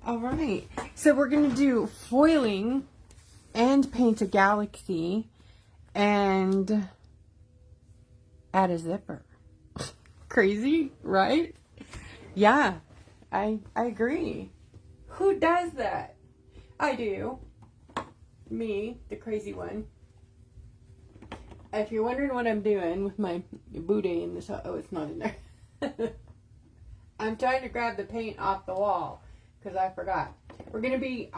All right. So we're going to do foiling and paint a galaxy and add a zipper. Crazy, right? Yeah, I agree. Who does that? I do. Me, the crazy one. If you're wondering what I'm doing with my booty in the shot, oh, it's not in there. I'm trying to grab the paint off the wall because I forgot. I'm gonna be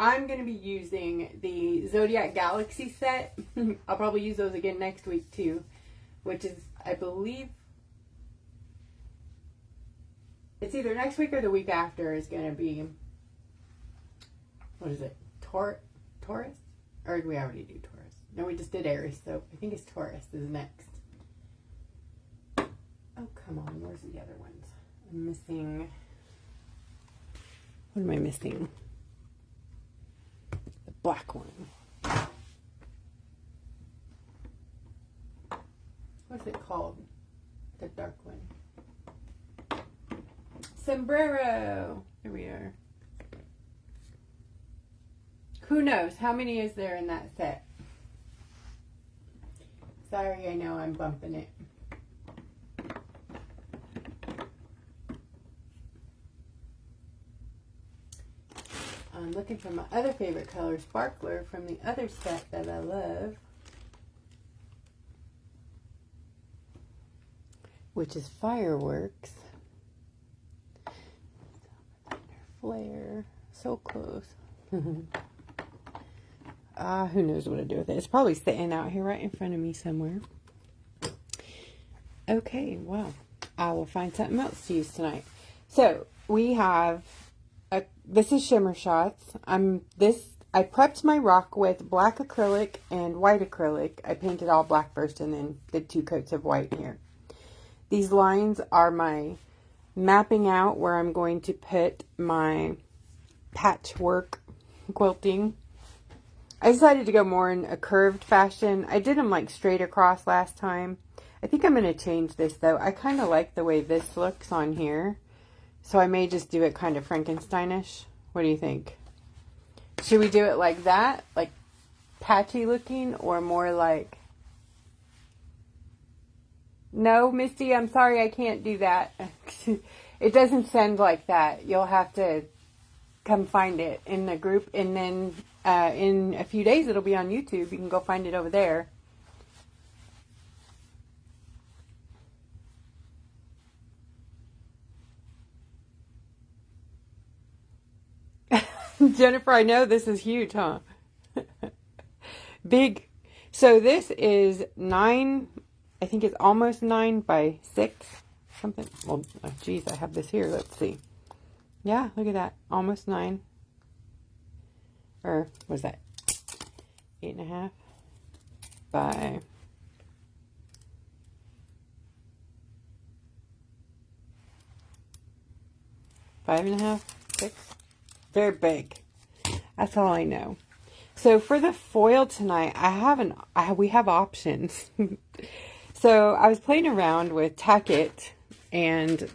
using the Zodiac Galaxy set. I'll probably use those again next week too, which is, I believe, it's either next week or the week after is gonna be, what is it? Taurus? Or did we already do Taurus? No, we just did Aries, so I think it's Taurus is next. Oh, come on, where's the other ones? I'm missing, what am I missing? The black one. What's it called? The dark one. Sombrero. Here we are. Who knows? How many is there in that set? Sorry, I know I'm bumping it. I'm looking for my other favorite color, Sparkler, from the other set that I love, which is Fireworks. Flare. So close. Who knows what to do with it. It's probably sitting out here right in front of me somewhere. Okay, well, I will find something else to use tonight. So, we have, this is Shimmer Shots. I prepped my rock with black acrylic and white acrylic. I painted all black first and then did 2 coats of white here. These lines are my mapping out where I'm going to put my patchwork quilting. I decided to go more in a curved fashion. I did them like straight across last time. I think I'm going to change this though. I kind of like the way this looks on here. So I may just do it kind of Frankensteinish. What do you think? Should we do it like that? Like patchy looking, or more like... No, Misty, I'm sorry, I can't do that. It doesn't sound like that. You'll have to come find it in the group, and then in a few days it'll be on YouTube. You can go find it over there. Jennifer, I know this is huge, huh? Big. So this is 9, I think it's almost 9 by 6, something. Well, oh, geez, I have this here. Let's see. Yeah, look at that. Almost 9. Or, what is that? 8.5 by 5.5, 6. Very big. That's all I know. So for the foil tonight, we have options. So I was playing around with Tack It and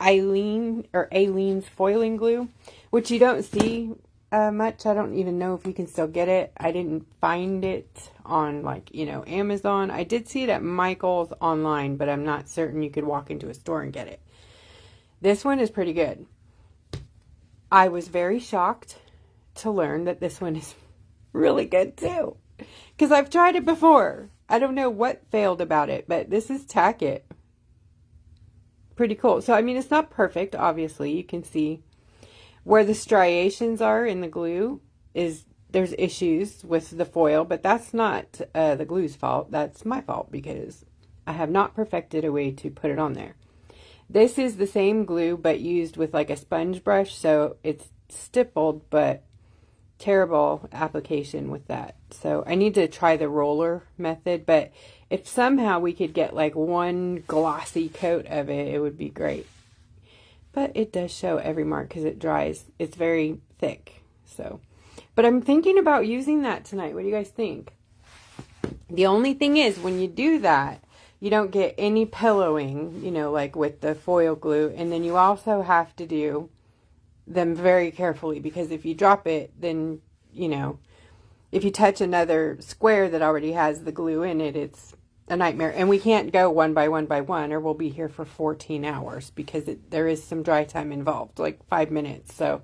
Aileen's foiling glue, which you don't see much. I don't even know if you can still get it. I didn't find it on Amazon. I did see it at Michael's online, but I'm not certain you could walk into a store and get it. This one is pretty good. I was very shocked to learn that this one is really good too, because I've tried it before. I don't know what failed about it, but this is Tack It. Pretty cool. So, I mean, it's not perfect, obviously. You can see where the striations are in the glue there's issues with the foil, but that's not the glue's fault. That's my fault because I have not perfected a way to put it on there. This is the same glue, but used with like a sponge brush, so it's stippled, but terrible application with that. So I need to try the roller method, but if somehow we could get like one glossy coat of it, it would be great. But it does show every mark because it dries. It's very thick. So, but I'm thinking about using that tonight. What do you guys think? The only thing is, when you do that, you don't get any pillowing, like with the foil glue. And then you also have to do them very carefully, because if you drop it, then, you know, if you touch another square that already has the glue in it, it's a nightmare. And we can't go one by one by one, or we'll be here for 14 hours, because there is some dry time involved, like 5 minutes. So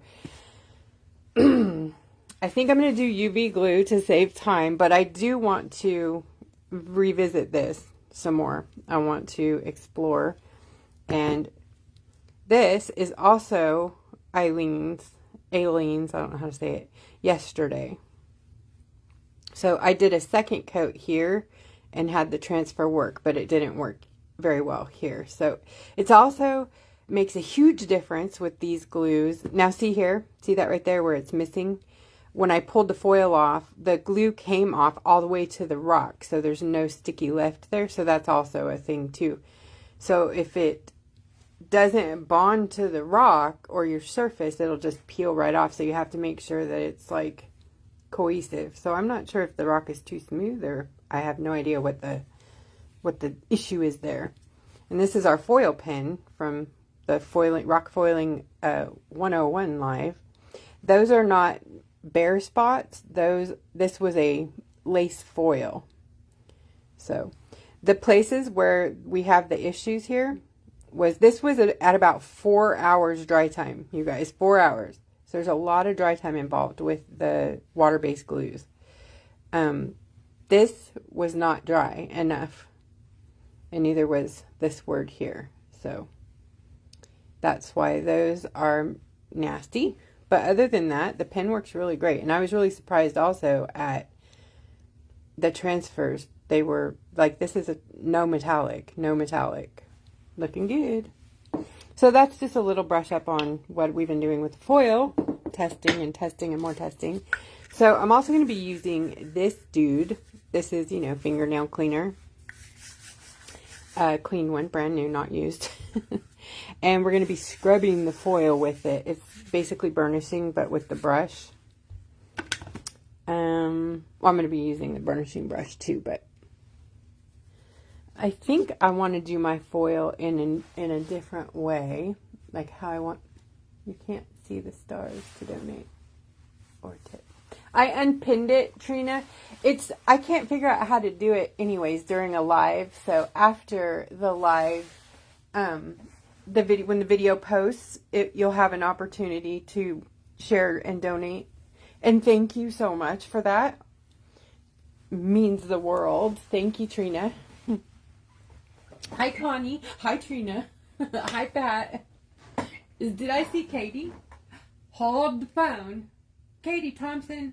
I think I'm going to do UV glue to save time, but I do want to revisit this some more. I want to explore. And this is also Eileen's, I don't know how to say it, yesterday. So I did a second coat here and had the transfer work, but it didn't work very well here. So it's also makes a huge difference with these glues. Now see here, see that right there where it's missing? When I pulled the foil off, the glue came off all the way to the rock. So there's no sticky left there. So that's also a thing too. So if it doesn't bond to the rock or your surface, it'll just peel right off. So you have to make sure that it's like cohesive. So I'm not sure if the rock is too smooth, or I have no idea what the issue is there. And this is our foil pen from the rock foiling 101 live. Those are not bare spots. This was a lace foil. So the places where we have the issues here this was at about 4 hours dry time, you guys, 4 hours. So there's a lot of dry time involved with the water-based glues. This was not dry enough, and neither was this word here. So that's why those are nasty. But other than that, the pen works really great. And I was really surprised also at the transfers. They were like, this is no metallic. Looking good. So that's just a little brush up on what we've been doing with the foil. Testing and more testing. So I'm also going to be using this dude. This is, you know, fingernail cleaner. Clean one, brand new, not used. And we're going to be scrubbing the foil with it. It's basically burnishing, but with the brush. Well, I'm going to be using the burnishing brush too, but I think I want to do my foil in a different way, like how I want. You can't see the stars to donate or tip. I unpinned it, Trina. I can't figure out how to do it anyways during a live. So after the live, when the video posts, you'll have an opportunity to share and donate. And thank you so much for that. Means the world. Thank you, Trina. Hi, Connie. Hi, Trina. Hi, Pat. Did I see Katie? Hold the phone. Katie Thompson.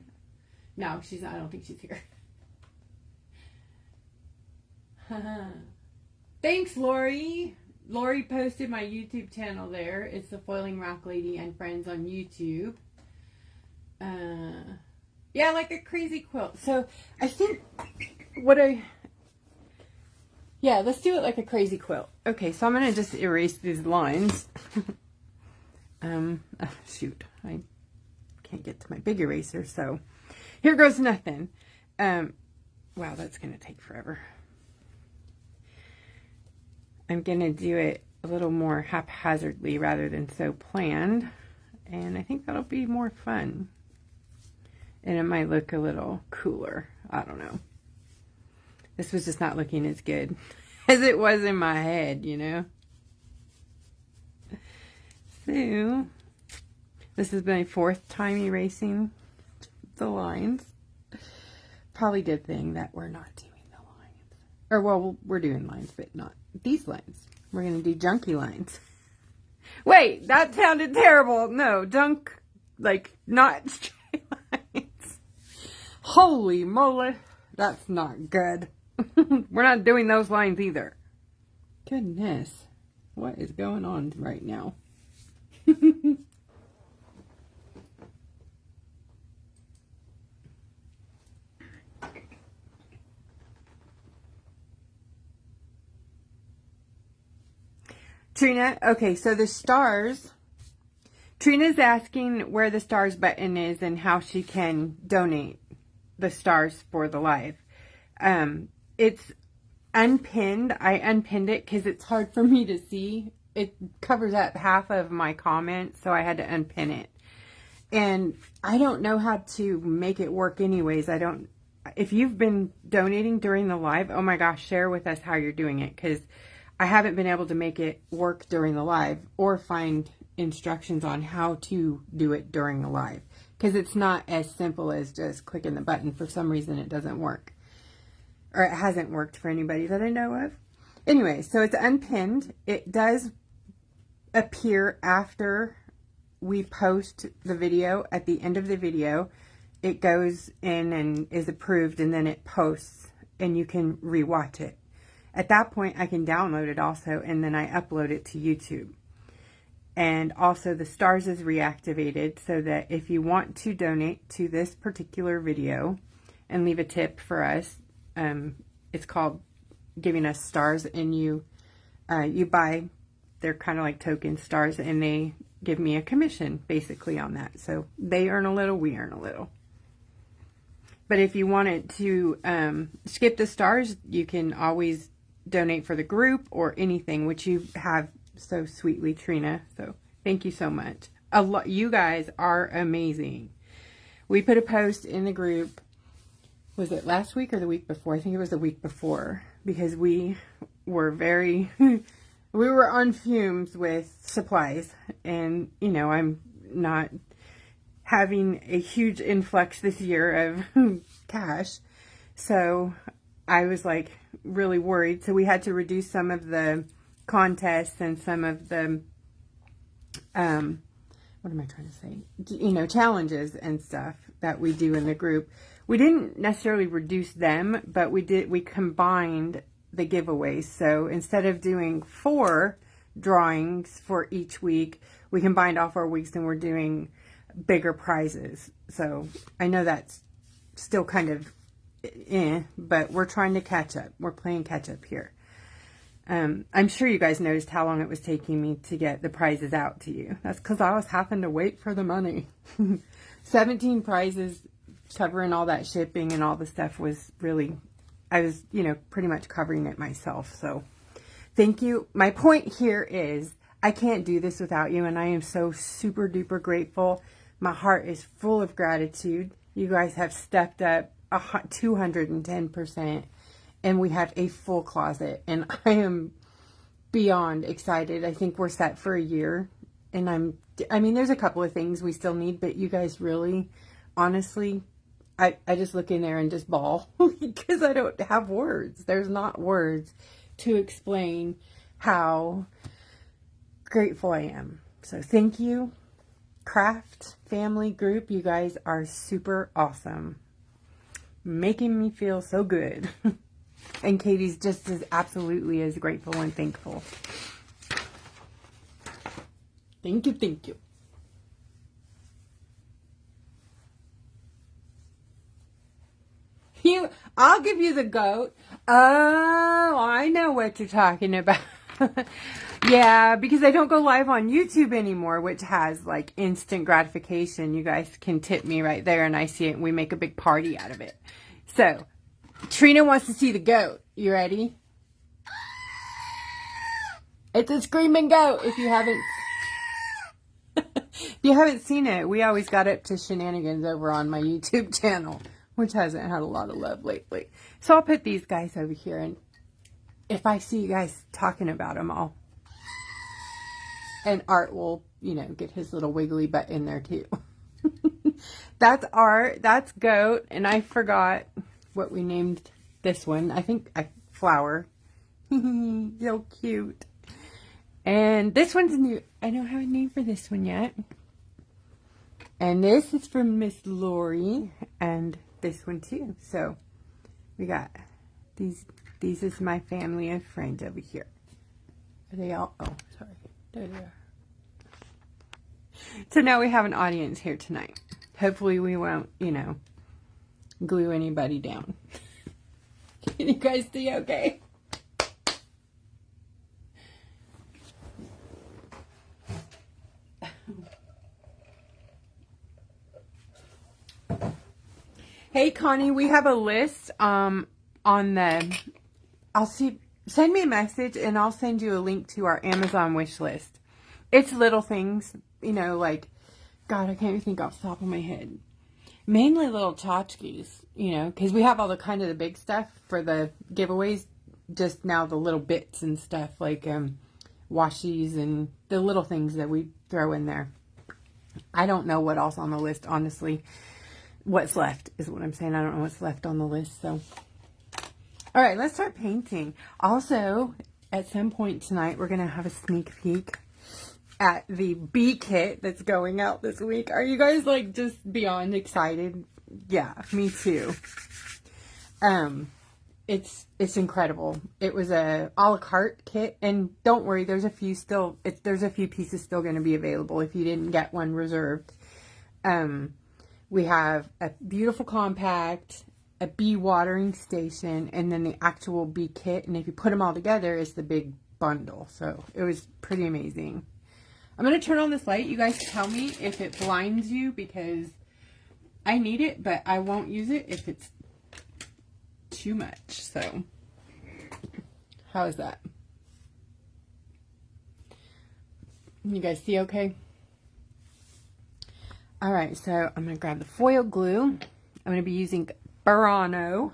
No, I don't think she's here. Thanks, Lori. Lori posted my YouTube channel there. It's the Foiling Rock Lady and Friends on YouTube. Yeah, like a crazy quilt. So I think yeah, let's do it like a crazy quilt. Okay, so I'm going to just erase these lines. Shoot, I can't get to my big eraser, so here goes nothing. Wow, that's going to take forever. I'm going to do it a little more haphazardly rather than so planned. And I think that'll be more fun. And it might look a little cooler. I don't know. This was just not looking as good as it was in my head, you know. So, this is my 4th time erasing the lines. Probably good thing that we're not doing the lines. Or, well, we're doing lines, but not these lines. We're going to do junky lines. Wait, that sounded terrible. No, junk, like, not straight lines. Holy moly. That's not good. We're not doing those lines either. Goodness. What is going on right now? Trina, okay, so the stars. Trina's asking where the stars button is and how she can donate the stars for the live. It's unpinned. I unpinned it because it's hard for me to see it covers up half of my comments, so I had to unpin it. And I don't know how to make it work anyways. If you've been donating during the live, oh my gosh, share with us how you're doing it, because I haven't been able to make it work during the live or find instructions on how to do it during the live, because it's not as simple as just clicking the button. For some reason it doesn't work, or it hasn't worked for anybody that I know of. Anyway, so it's unpinned. It does appear after we post the video. At the end of the video, it goes in and is approved, and then it posts and you can rewatch it. At that point, I can download it also, and then I upload it to YouTube. And also the stars is reactivated, so that if you want to donate to this particular video and leave a tip for us, it's called giving us stars, and you buy, they're kind of like token stars, and they give me a commission basically on that. So they earn a little, we earn a little. But if you wanted to skip the stars, you can always donate for the group or anything, which you have so sweetly, Trina. So thank you so much. You guys are amazing. We put a post in the group, was it last week or the week before? I think it was the week before, because we were very, we were on fumes with supplies, and you know, I'm not having a huge influx this year of cash. So I was like really worried. So we had to reduce some of the contests and some of the, what am I trying to say? You know, challenges and stuff that we do in the group. We didn't necessarily reduce them, but we combined the giveaways. So instead of doing 4 drawings for each week, we combined all 4 weeks, and we're doing bigger prizes. So I know that's still kind of but we're trying to catch up. We're playing catch up here. I'm sure you guys noticed how long it was taking me to get the prizes out to you. That's because I was having to wait for the money. 17 prizes covering all that shipping and all the stuff was really, I was, you know, pretty much covering it myself. So thank you. My point here is I can't do this without you, and I am so super duper grateful. My heart is full of gratitude. You guys have stepped up 210%, and we have a full closet, and I am beyond excited. I think we're set for a year, and I mean, there's a couple of things we still need, but you guys really, honestly, I just look in there and just bawl because I don't have words. There's not words to explain how grateful I am. So thank you, Craft Family Group. You guys are super awesome, making me feel so good. And Katie's just as absolutely as grateful and thankful. Thank you, thank you. I'll give you the goat. Oh, I know what you're talking about. Yeah, because I don't go live on YouTube anymore, which has like instant gratification. You guys can tip me right there and I see it and we make a big party out of it. So, Trina wants to see the goat. You ready? It's a screaming goat. If you haven't seen it, we always got up to shenanigans over on my YouTube channel, which hasn't had a lot of love lately. So I'll put these guys over here, and if I see you guys talking about them, and Art will, you know, get his little wiggly butt in there too. That's Art. That's Goat. And I forgot what we named this one. I think Flower. So cute. And this one's new. I don't have a name for this one yet. And this is from Miss Lori. And this one too. So we got these. These is my family and friends over here. Are they all? Oh, sorry. There they are. So now we have an audience here tonight. Hopefully we won't, you know, glue anybody down. Can you guys see okay? Hey Connie, we have a list on the, I'll see send me a message and I'll send you a link to our Amazon wish list. It's little things, you know, like, God, I can't even think off the top of my head. Mainly little tchotchkes, you know, because we have all the kind of the big stuff for the giveaways. Just now the little bits and stuff like washies and the little things that we throw in there. I don't know what else on the list, honestly. What's left is what I'm saying. I don't know what's left on the list, so. All right, let's start painting. Also, at some point tonight, we're going to have a sneak peek at the bee kit that's going out this week. Are you guys, like, just beyond excited? Yeah, me too. It's incredible. It was a a la carte kit, and don't worry, there's a few pieces still going to be available if you didn't get one reserved. We have a beautiful compact, a bee watering station, and then the actual bee kit. And if you put them all together, it's the big bundle. So it was pretty amazing. I'm going to turn on this light. You guys tell me if it blinds you, because I need it, but I won't use it if it's too much. So how is that? You guys see okay? All right, so I'm going to grab the foil glue. I'm going to be using Burano.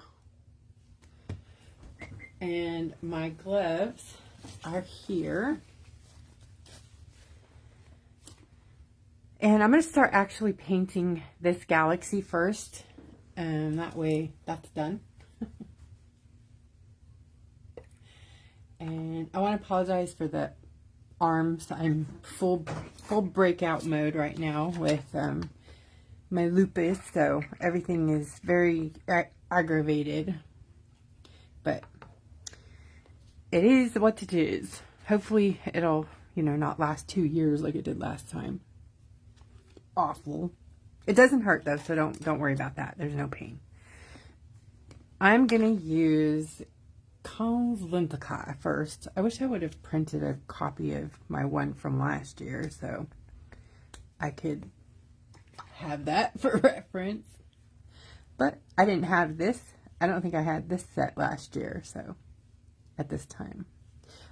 And my gloves are here. And I'm going to start actually painting this galaxy first. And that way that's done. And I want to apologize for the arms. I'm full breakout mode right now with my lupus, so everything is very aggravated, but it is what it is. Hopefully it'll, you know, not last 2 years like it did last time. Awful. It doesn't hurt though, so don't worry about that. There's no pain. I'm gonna use Conzlentica first. I wish I would have printed a copy of my one from last year so I could have that for reference. But I didn't have this. I don't think I had this set last year, so at this time.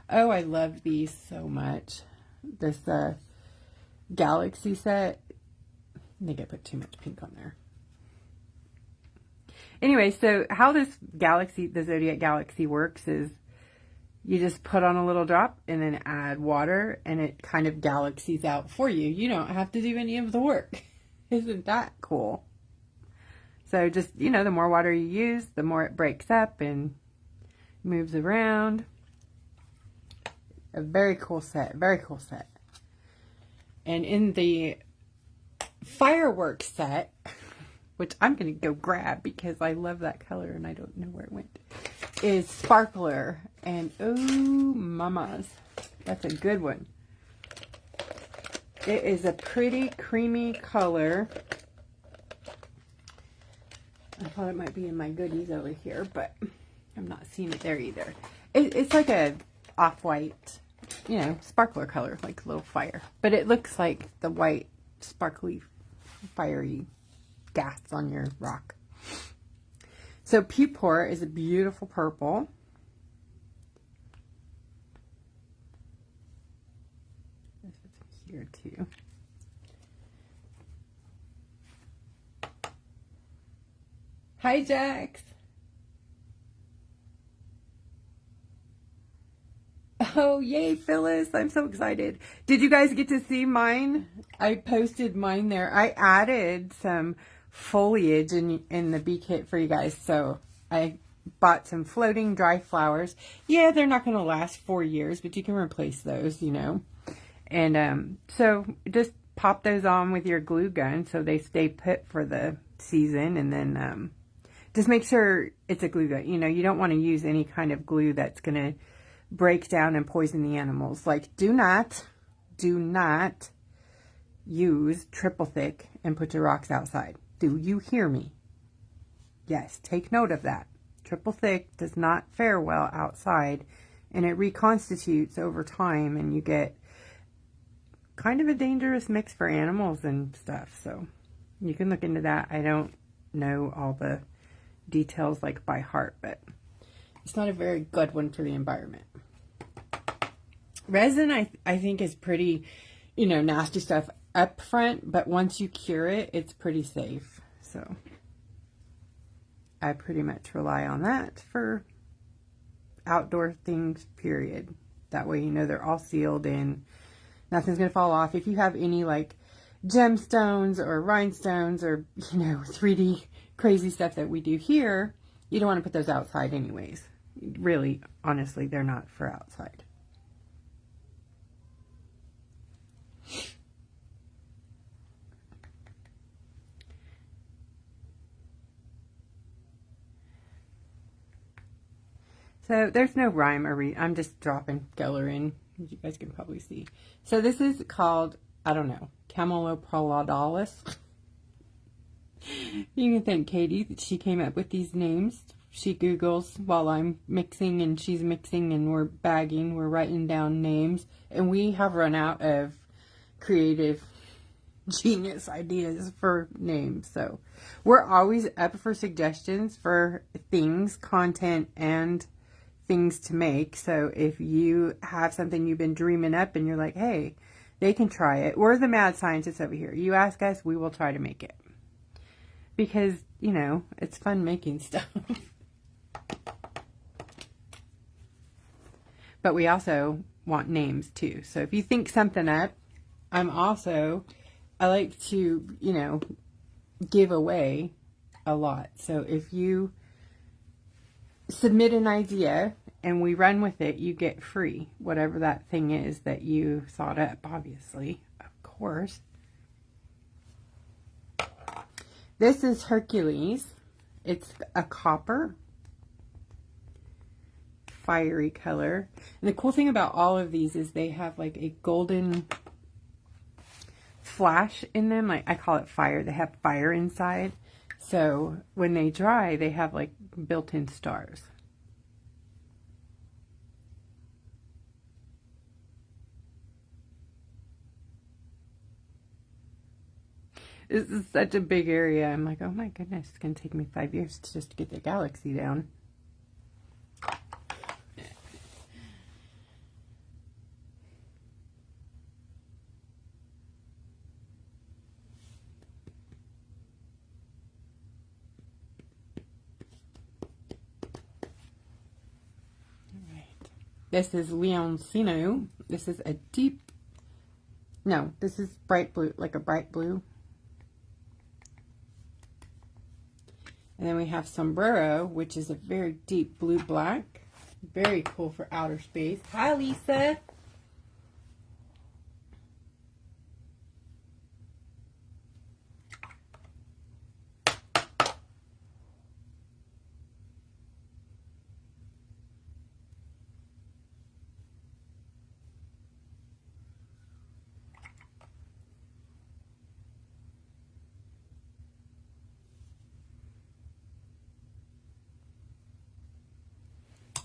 Oh, I love these so much. This Galaxy set. I think I put too much pink on there. Anyway, so how this Galaxy, the Zodiac Galaxy works is you just put on a little drop and then add water and it kind of galaxies out for you. You don't have to do any of the work. Isn't that cool? So just, you know, the more water you use, the more it breaks up and moves around. A very cool set. Very cool set. And in the fireworks set, which I'm going to go grab because I love that color and I don't know where it went, is Sparkler. And oh, mamas, that's a good one. It is a pretty creamy color. I thought it might be in my goodies over here, but I'm not seeing it there either. It's like a off-white, you know, sparkler color, like a little fire. But it looks like the white, sparkly, fiery gas on your rock. So Pupor is a beautiful purple. This is here too. Hi, Jax. Oh, yay, Phyllis. I'm so excited. Did you guys get to see mine? I posted mine there. I added some foliage in the bee kit for you guys. So I bought some floating dry flowers. Yeah, they're not going to last 4 years, but you can replace those, you know. And so just pop those on with your glue gun so they stay put for the season. And then just make sure it's a glue gun. You know, you don't want to use any kind of glue that's going to break down and poison the animals. Like, do not use triple thick and put your rocks outside. Do you hear me? Yes, take note of that. Triple thick does not fare well outside, and it reconstitutes over time, and you get kind of a dangerous mix for animals and stuff. So you can look into that. I don't know all the details like by heart, but It's not a very good one for the environment. Resin, I think, is pretty, nasty stuff up front, but once you cure it, it's pretty safe. So I pretty much rely on that for outdoor things, period. That way, they're all sealed and nothing's going to fall off. If you have any like gemstones or rhinestones or, 3D crazy stuff that we do here, you don't want to put those outside anyways. Really, honestly, they're not for outside. So there's no rhyme or I'm just dropping color in, as you guys can probably see. So this is called, I don't know, Camelopardalis. You can thank Katie that she came up with these names. She Googles while I'm mixing and she's mixing and we're bagging. We're writing down names. And we have run out of creative genius ideas for names. So we're always up for suggestions for things, content, and things to make. So if you have something you've been dreaming up and you're like, hey, they can try it. We're the mad scientists over here. You ask us, we will try to make it. Because, it's fun making stuff. But we also want names too. So if you think something up, I like to, give away a lot. So if you submit an idea and we run with it, you get free whatever that thing is that you thought up, obviously, of course. This is Hercules. It's a copper, fiery color. And the cool thing about all of these is they have like a golden flash in them. Like I call it fire. They have fire inside. So when they dry, they have like built-in stars. This is such a big area. I'm like, oh my goodness, it's going to take me 5 years to just get the galaxy down. This is Leoncino. This is a deep, no, this is bright blue, like a bright blue. And then we have Sombrero, which is a very deep blue-black. Very cool for outer space. Hi, Lisa.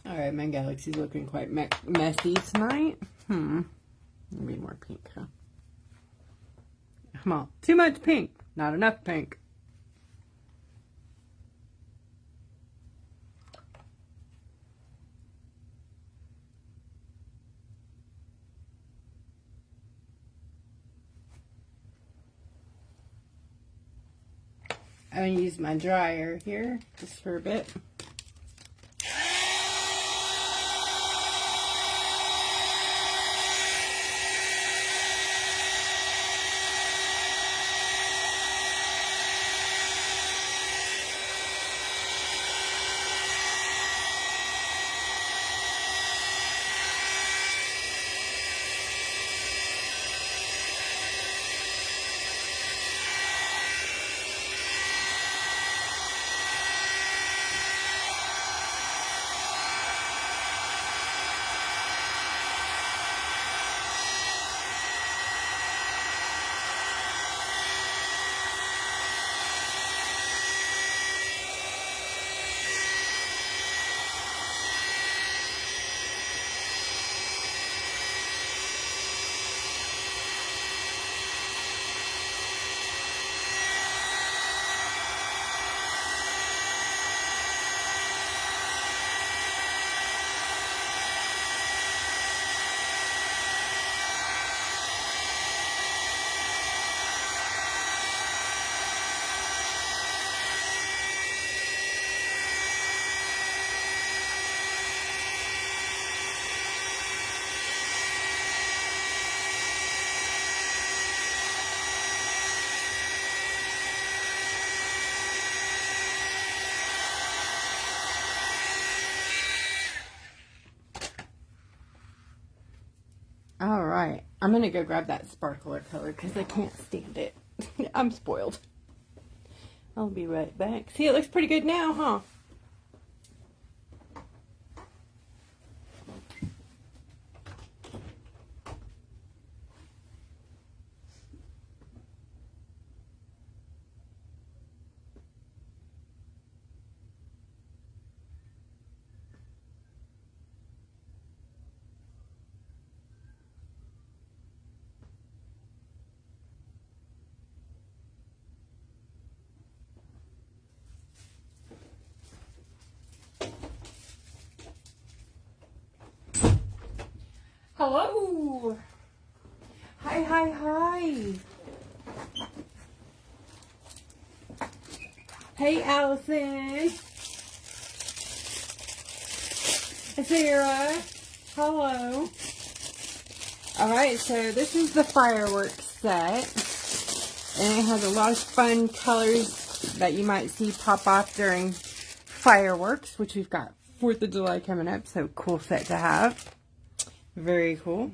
Alright, my galaxy's looking quite messy tonight. Maybe more pink, huh? Come on. Too much pink. Not enough pink. I'm going to use my dryer here just for a bit. I'm going to go grab that sparkler color because I can't stand it. I'm spoiled. I'll be right back. See, it looks pretty good now, huh? Hello. Hi, hi, hi. Hey, Allison. Sarah. Hello. Alright, so this is the fireworks set. And it has a lot of fun colors that you might see pop off during fireworks, which we've got 4th of July coming up, so cool set to have. Very cool.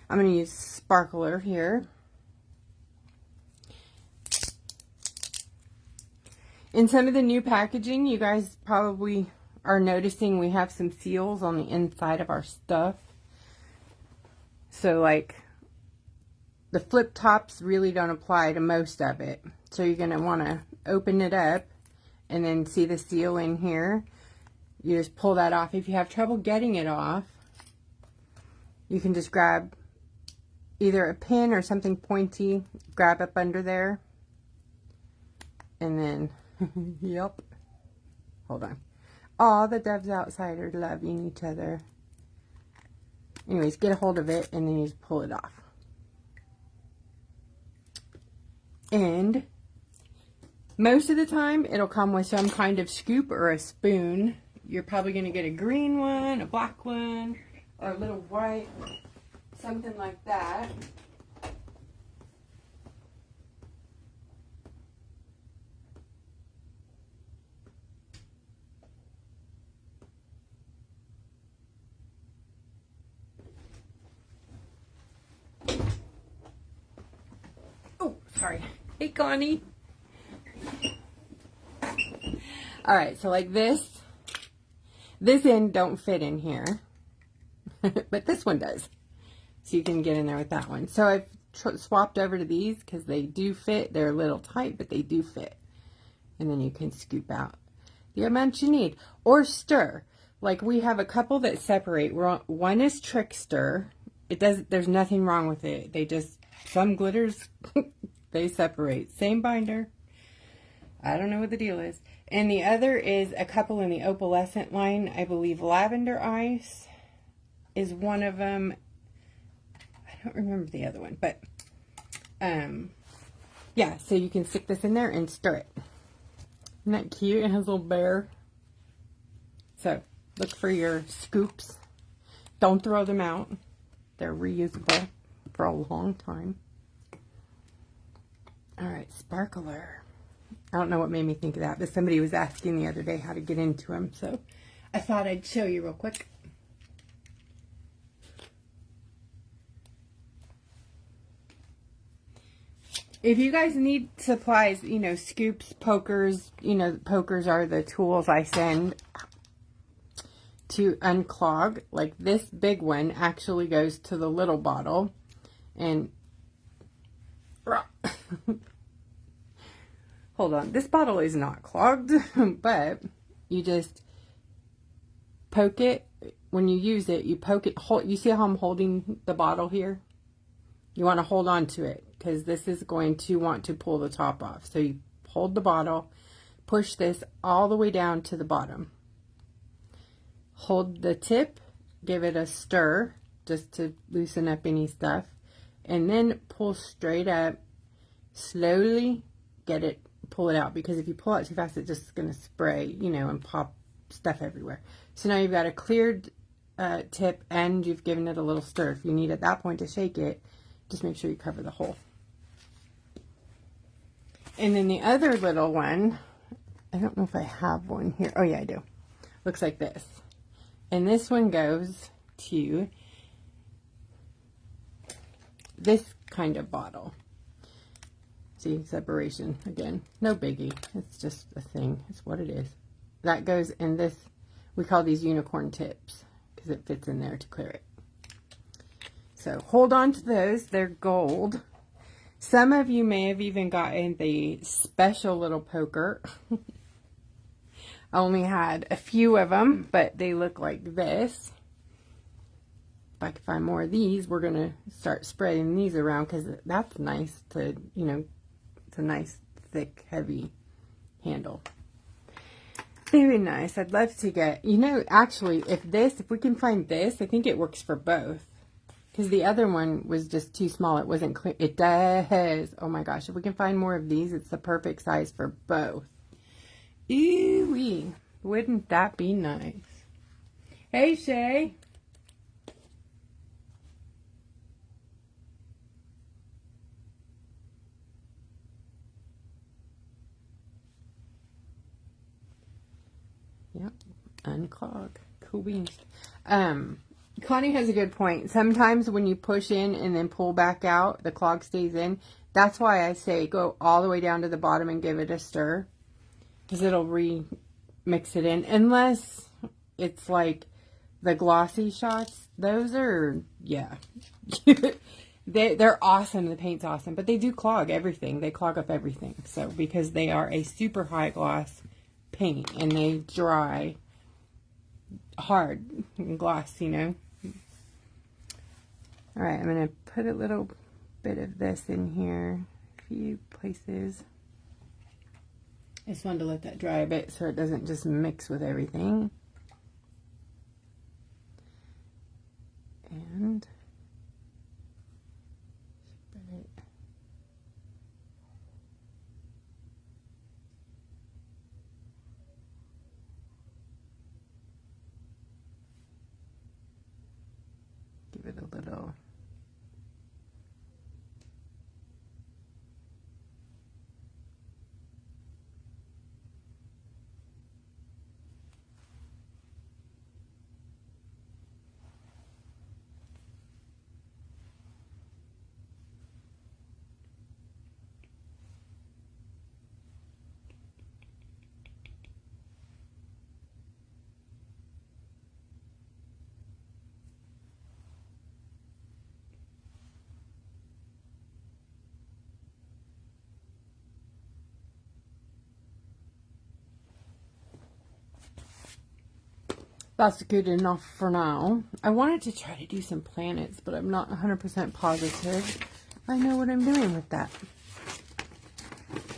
I'm going to use sparkler here. In some of the new packaging, you guys probably are noticing we have some seals on the inside of our stuff. So like the flip tops really don't apply to most of it. So you're going to want to open it up and then see the seal in here. You just pull that off. If you have trouble getting it off, you can just grab either a pin or something pointy, grab up under there, and then, yep, hold on. Aw, the doves outside are loving each other. Anyways, get a hold of it, and then you just pull it off. And most of the time, it'll come with some kind of scoop or a spoon. You're probably going to get a green one, a black one, or a little white, something like that. Oh, sorry. Hey, Connie. Alright, so like this end don't fit in here. But this one does. So you can get in there with that one. So I've swapped over to these because they do fit. They're a little tight, but they do fit. And then you can scoop out the amount you need. Or stir. Like we have a couple that separate. One is Trickster. There's nothing wrong with it. They just, some glitters, they separate. Same binder. I don't know what the deal is. And the other is a couple in the opalescent line. I believe Lavender Ice is one of them. I don't remember the other one, but yeah, so you can stick this in there and stir it. Isn't that cute? It has a little bear. So look for your scoops. Don't throw them out. They're reusable for a long time. All right, sparkler. I don't know what made me think of that, but somebody was asking the other day how to get into them, so I thought I'd show you real quick. If you guys need supplies, you know, scoops, pokers, you know, pokers are the tools I send to unclog. Like this big one actually goes to the little bottle. And hold on, this bottle is not clogged, but you just poke it. When you use it, you poke it. You see how I'm holding the bottle here? You want to hold on to it because this is going to want to pull the top off. So you hold the bottle, push this all the way down to the bottom. Hold the tip, give it a stir just to loosen up any stuff, and then pull straight up, slowly pull it out, because if you pull it too fast, it's just going to spray, you know, and pop stuff everywhere. So now you've got a cleared tip and you've given it a little stir. If you need at that point to shake it, just make sure you cover the hole. And then the other little one, I don't know if I have one here. Oh yeah, I do. Looks like this. And this one goes to this kind of bottle. See, separation again. No biggie. It's just a thing. It's what it is. That goes in this. We call these unicorn tips because it fits in there to clear it. So hold on to those. They're gold. Some of you may have even gotten the special little poker. I only had a few of them, but they look like this. If I can find more of these, we're going to start spreading these around because that's nice to, you know, it's a nice, thick, heavy handle. Very nice. I'd love to get, you know, actually, if we can find this, I think it works for both. Because the other one was just too small. It wasn't clear. It does. Oh my gosh. If we can find more of these, it's the perfect size for both. Ooh-wee. Wouldn't that be nice? Hey, Shay. Yep. Unclog. Cool beans. Connie has a good point. Sometimes when you push in and then pull back out, the clog stays in. That's why I say go all the way down to the bottom and give it a stir. Because it'll remix it in. Unless it's like the glossy shots. Those are, yeah. They're awesome. The paint's awesome. But they do clog everything. They clog up everything. So, because they are a super high gloss paint. And they dry hard and gloss, you know. Alright, I'm going to put a little bit of this in here. A few places. I just wanted to let that dry a bit so it doesn't just mix with everything. And spread it. Give it a little. That's good enough for now. I wanted to try to do some planets, but I'm not 100% positive I know what I'm doing with that.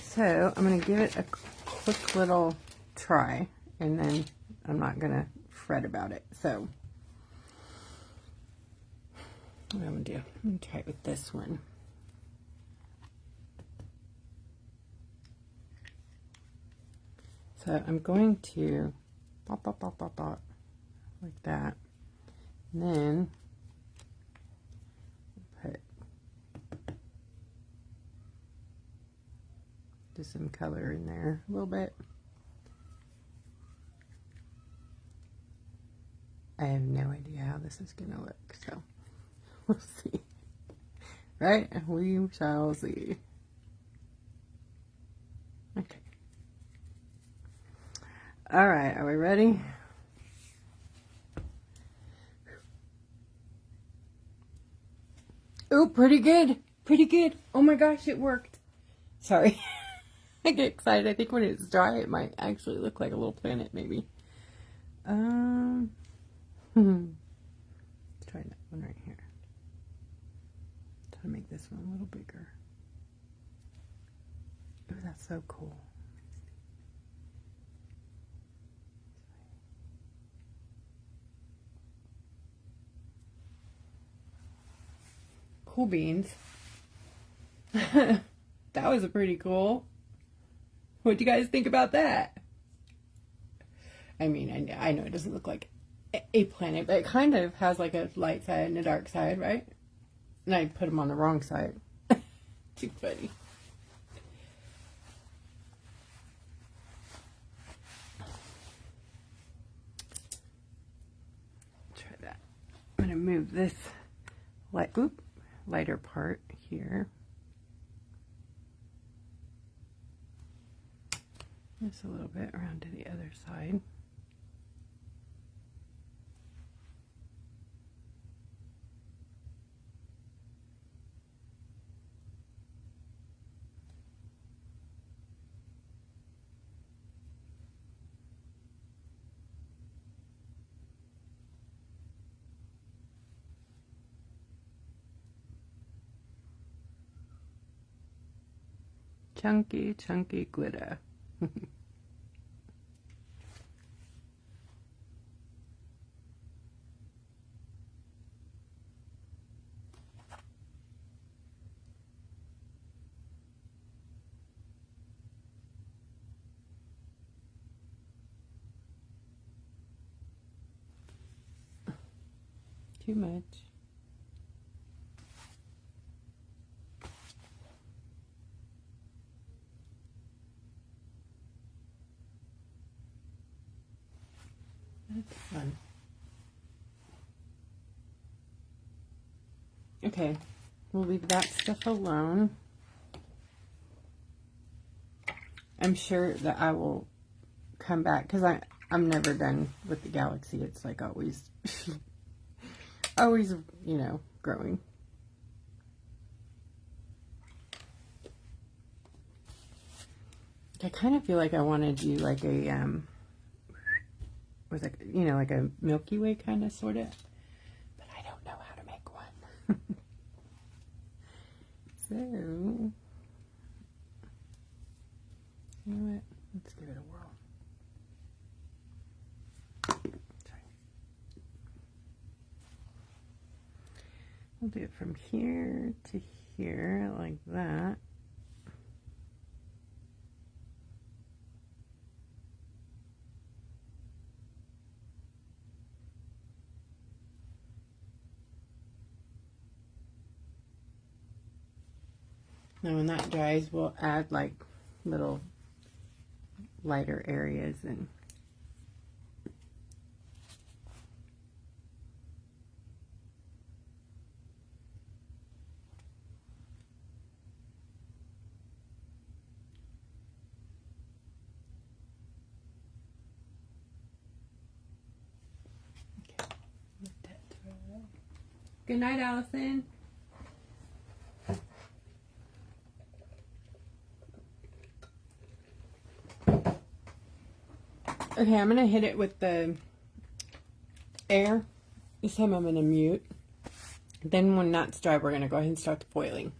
So I'm going to give it a quick little try, and then I'm not going to fret about it. So what I'm going to do, I'm going to try it with this one. So I'm going to pop, pop, pop, pop, pop. Like that, and then put just some color in there a little bit. I have no idea how this is gonna look, so we'll see. Right? We shall see. Okay. All right, are we ready? Oh, pretty good. Pretty good. Oh my gosh, it worked. Sorry. I get excited. I think when it's dry, it might actually look like a little planet, maybe. Let's try that one right here. Try to make this one a little bigger. Oh, that's so cool. Cool beans. That was pretty cool. What do you guys think about that? I mean, I know it doesn't look like a planet, but it kind of has like a light side and a dark side, right? And I put them on the wrong side. Too funny. Try that. I'm going to move this light, lighter part here. Just a little bit around to the other side. Chunky, chunky glitter. Too much. That's fun. Okay, we'll leave that stuff alone. I'm sure that I will come back because I'm never done with the galaxy. It's like always, always, you know, growing. I kind of feel like I want to do like a was like, you know, like a Milky Way kind of sort of, but I don't know how to make one. So, you know what? Let's give it a whirl. Sorry. We'll do it from here to here, like that. Now when that dries, we'll add like little lighter areas and okay. Good night, Allison. Okay, I'm going to hit it with the air. This time I'm going to mute. Then when that's dry, we're going to go ahead and start the foiling.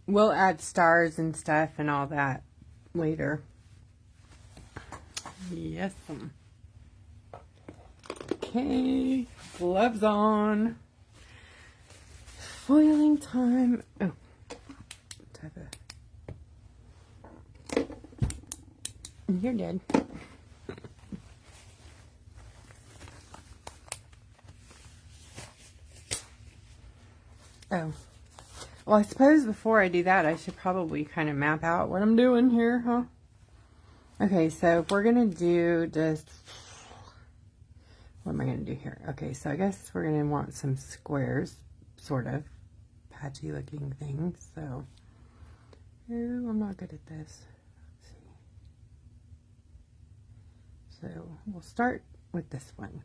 We'll add stars and stuff and all that later. Yes. Okay, gloves on. Foiling time. Oh, type of. You're dead. Oh. Well, I suppose before I do that, I should probably kind of map out what I'm doing here, huh? Okay, so if we're going to do just, what am I going to do here? Okay, so I guess we're going to want some squares, sort of patchy looking things. So, ooh, I'm not good at this. Let's see. So we'll start with this one.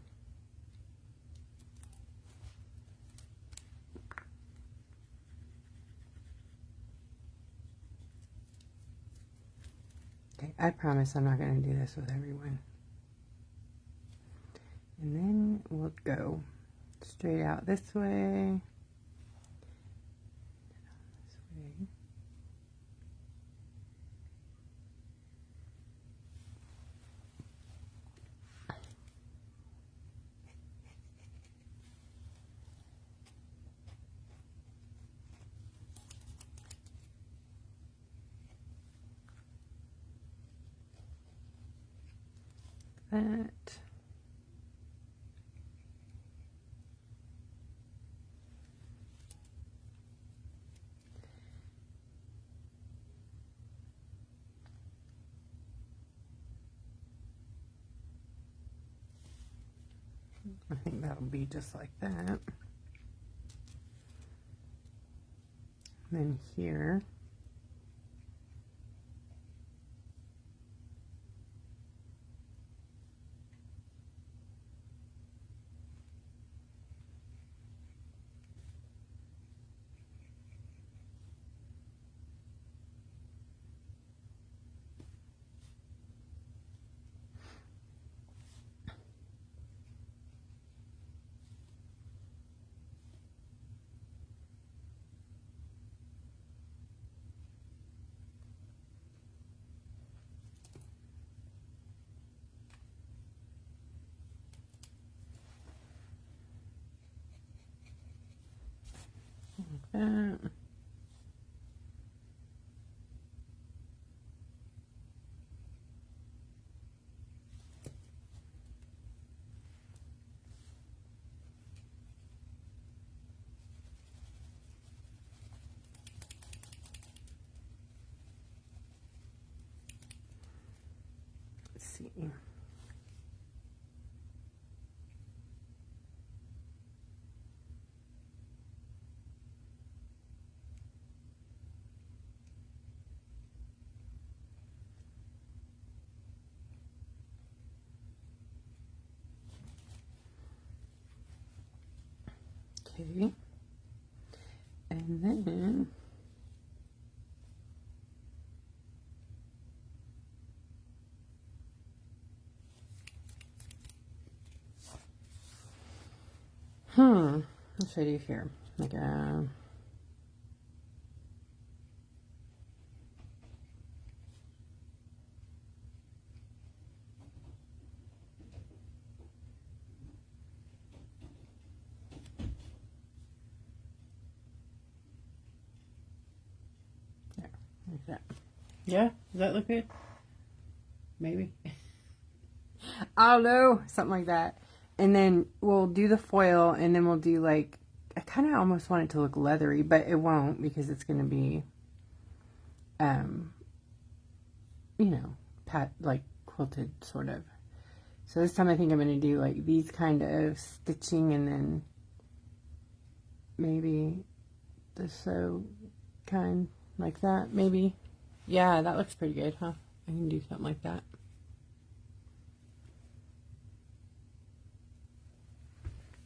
Okay, I promise I'm not going to do this with everyone. And then we'll go straight out this way. This way. That. I think that'll be just like that. And then here. Like that. Let's see. Okay. And then what should I do here? Like a there, like that. Yeah, does that look good? Maybe. I don't know, something like that. And then we'll do the foil, and then we'll do like, I kind of almost want it to look leathery, but it won't because it's going to be, you know, like quilted sort of. So this time I think I'm going to do like these kind of stitching, and then maybe the sew kind like that, maybe. Yeah, that looks pretty good, huh? I can do something like that.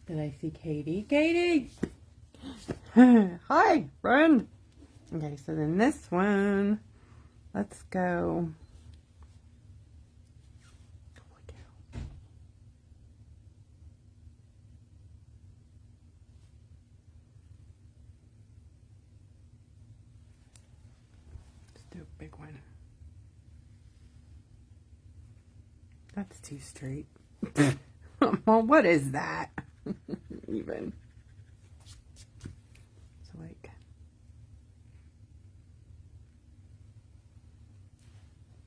Did I see Katie? Katie! Hi, friend! Okay, so then this one, let's go. Holy cow. Let's do a big one. That's too straight. Well, what is that? Even. So like,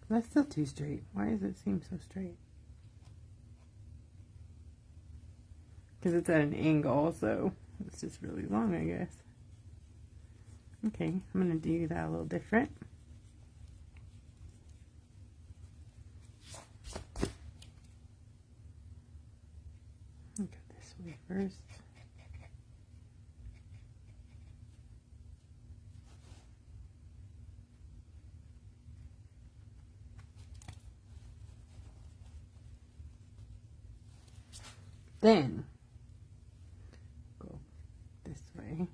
that's still too straight. Why does it seem so straight? Because it's at an angle, so it's just really long, I guess. Okay, I'm going to do that a little different. first. Then go this way.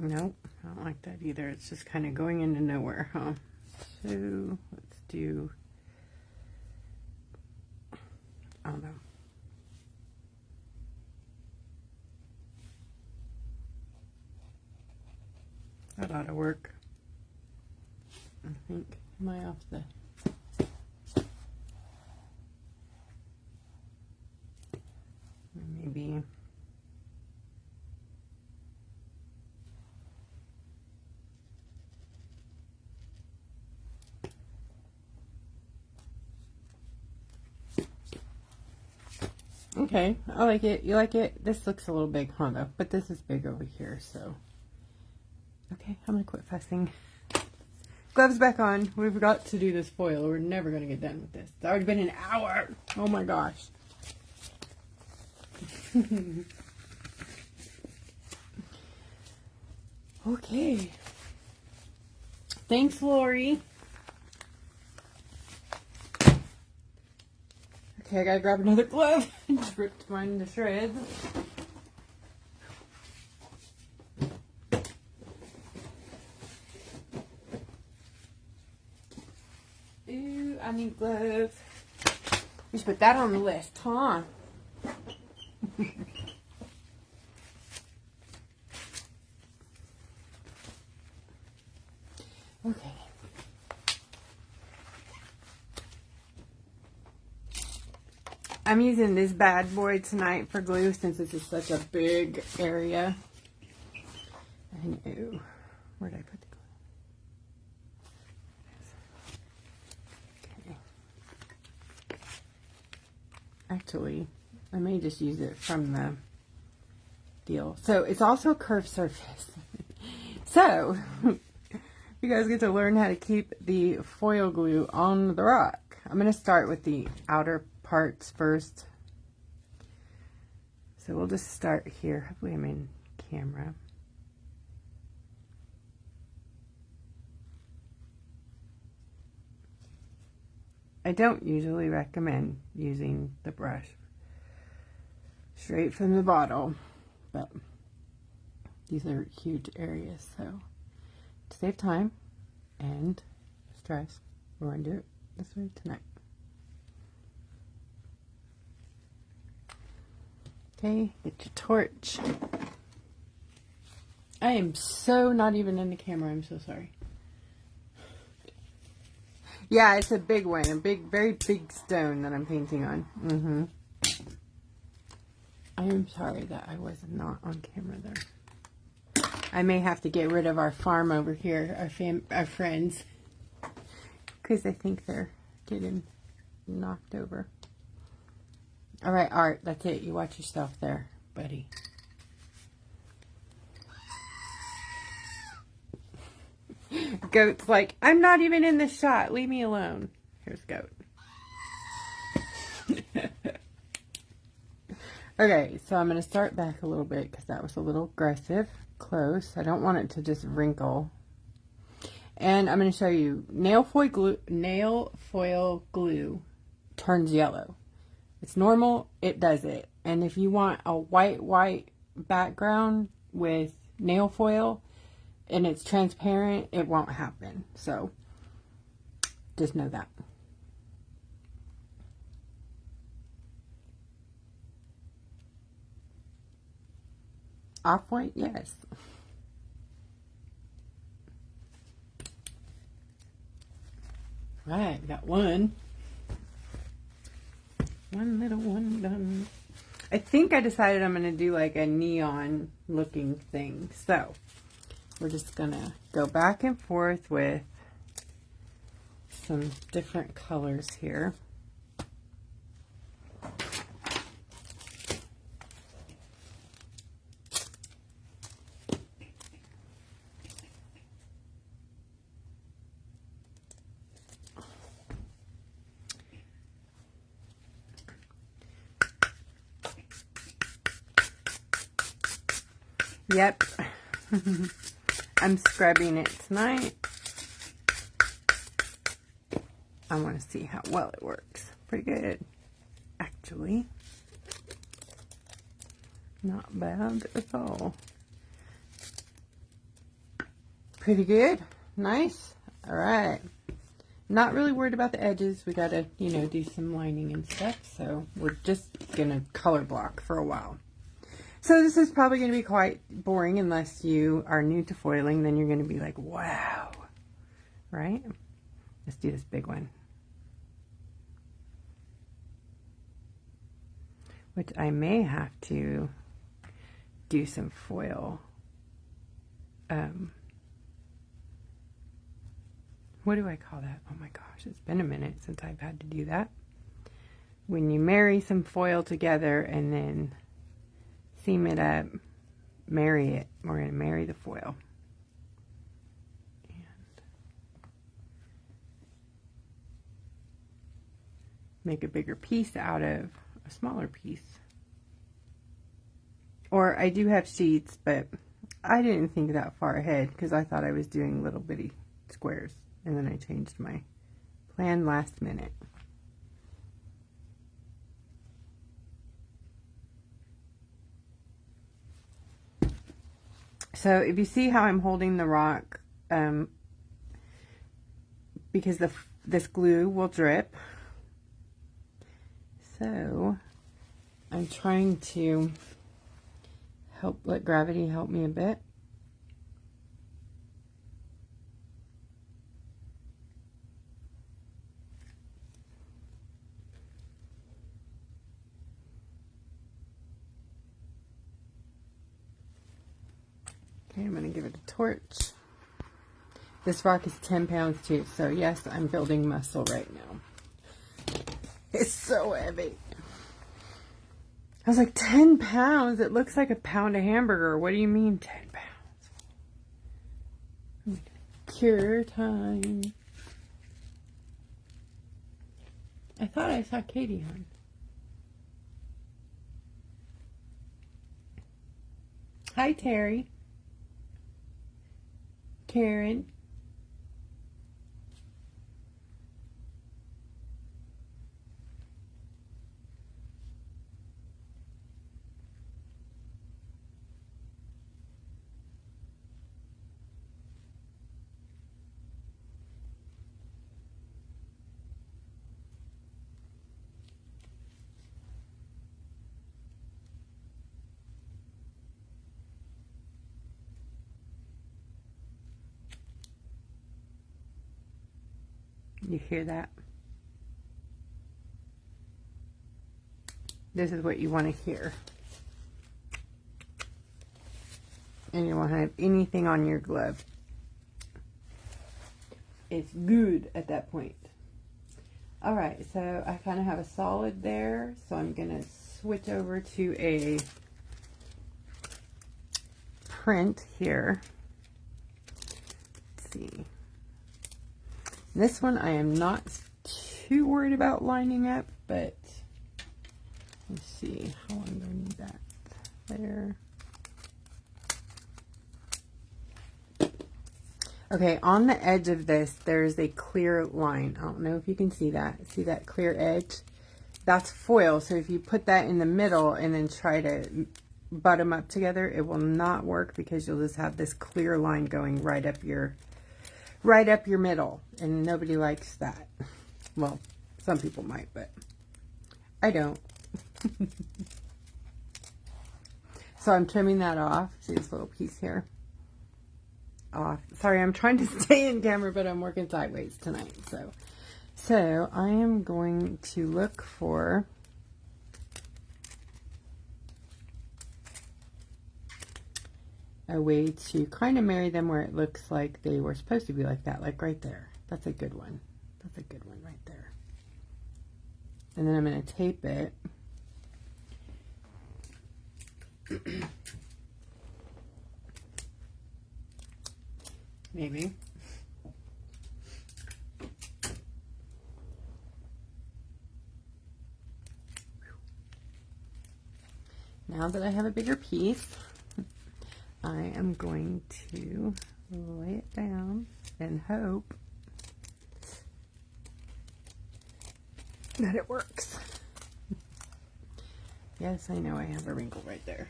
Nope, I don't like that either. It's just kind of going into nowhere, huh? So let's do, I don't know. That ought to work. I think. Am I off the... Maybe... Okay, I like it. You like it? This looks a little big, huh, though? But this is big over here, so... Okay, I'm going to quit fussing. Gloves back on. We've got to do this foil. We're never going to get done with this. It's already been an hour. Oh, my gosh. Okay. Thanks, Lori. Okay, I gotta grab another glove. Just ripped mine to shreds. Ooh, I need gloves. We should put that on the list, huh? Okay. I'm using this bad boy tonight for glue since this is such a big area. I know. Where did I put the glue? Okay. Actually, I may just use it from the deal. So it's also a curved surface. So you guys get to learn how to keep the foil glue on the rock. I'm going to start with the outer parts first. So we'll just start here. Hopefully I'm in camera. I don't usually recommend using the brush straight from the bottle, but these are huge areas, so to save time and stress, we're going to do it this way tonight. Okay, get your torch. I am so not even in the camera. I'm so sorry. Yeah, it's a big one. A big, very big stone that I'm painting on. I am sorry that I was not on camera there. I may have to get rid of our farm over here, our friends, because I think they're getting knocked over. All right, Art, that's it. You watch yourself there, buddy. Goat's like, I'm not even in the shot. Leave me alone. Here's goat. Okay, so I'm going to start back a little bit because that was a little aggressive. Close. I don't want it to just wrinkle. And I'm going to show you nail foil glue turns yellow. It's normal. It does it. And if you want a white background with nail foil and it's transparent, it won't happen. So just know that. Off-white, yes. Right, got one. One little one done. I think I decided I'm going to do like a neon looking thing. So we're just going to go back and forth with some different colors here. Yep. I'm scrubbing it tonight. I want to see how well it works. Pretty good, actually. Not bad at all. Pretty good. Nice. All right. Not really worried about the edges. We got to, you know, do some lining and stuff. So we're just going to color block for a while. So this is probably going to be quite boring unless you are new to foiling. Then you're going to be like, wow. Right? Let's do this big one. Which I may have to do some foil. What do I call that? Oh my gosh, it's been a minute since I've had to do that. When you marry some foil together and then seam it up, marry it. We're going to marry the foil. And make a bigger piece out of a smaller piece. Or I do have sheets, but I didn't think that far ahead because I thought I was doing little bitty squares. And then I changed my plan last minute. So if you see how I'm holding the rock, because this glue will drip. So I'm trying to let gravity help me a bit. Okay, I'm going to give it a torch. This rock is 10 pounds too, so yes, I'm building muscle right now. It's so heavy. I was like, 10 pounds? It looks like a pound of hamburger. What do you mean 10 pounds? Cure time. I thought I saw Katie on. Hi, Terry. Karen. You hear that? This is what you want to hear. And you won't have anything on your glove. It's good at that point. Alright, so I kind of have a solid there. So I'm going to switch over to a print here. Let's see. This one I am not too worried about lining up, but let's see how long do I need that there. Okay, on the edge of this, there's a clear line. I don't know if you can see that. See that clear edge? That's foil, so if you put that in the middle and then try to butt them up together, it will not work because you'll just have this clear line going right up your middle, and nobody likes that. Well, some people might, but I don't. So I'm trimming that off. See this little piece here? Off. Sorry, I'm trying to stay in camera, but I'm working sideways tonight. So I am going to look for a way to kind of marry them where it looks like they were supposed to be like that, like right there. That's a good one. That's a good one right there. And then I'm going to tape it. Maybe. Now that I have a bigger piece, I am going to lay it down and hope that it works. Yes, I know I have a wrinkle right there.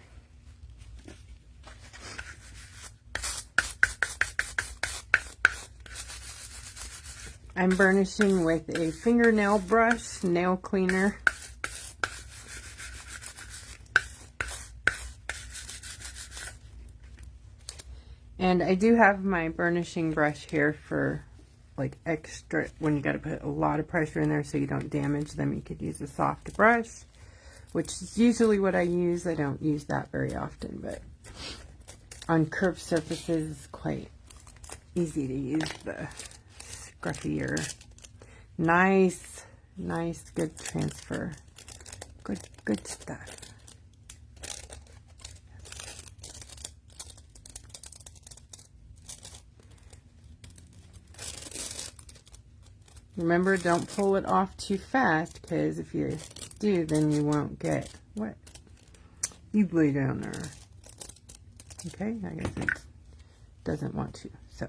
I'm burnishing with a fingernail brush, nail cleaner. And I do have my burnishing brush here for like extra, when you got to put a lot of pressure in there so you don't damage them. You could use a soft brush, which is usually what I use. I don't use that very often, but on curved surfaces, it's quite easy to use the scruffier. Nice, good transfer. Good stuff. Remember, don't pull it off too fast, because if you do, then you won't get what you bleed down there. Okay, I guess it doesn't want to. So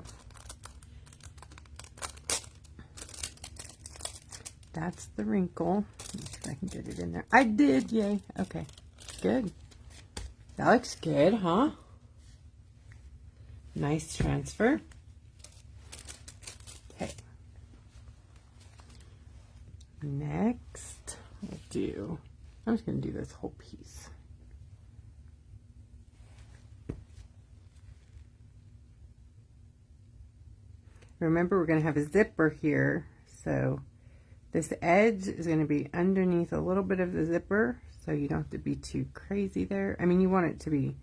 that's the wrinkle. Let's see if I can get it in there. I did, yay. Okay, good. That looks good, huh? Nice transfer. Okay. Next, I'm just going to do this whole piece. Remember, we're going to have a zipper here, so this edge is going to be underneath a little bit of the zipper, so you don't have to be too crazy there. I mean, you want it to be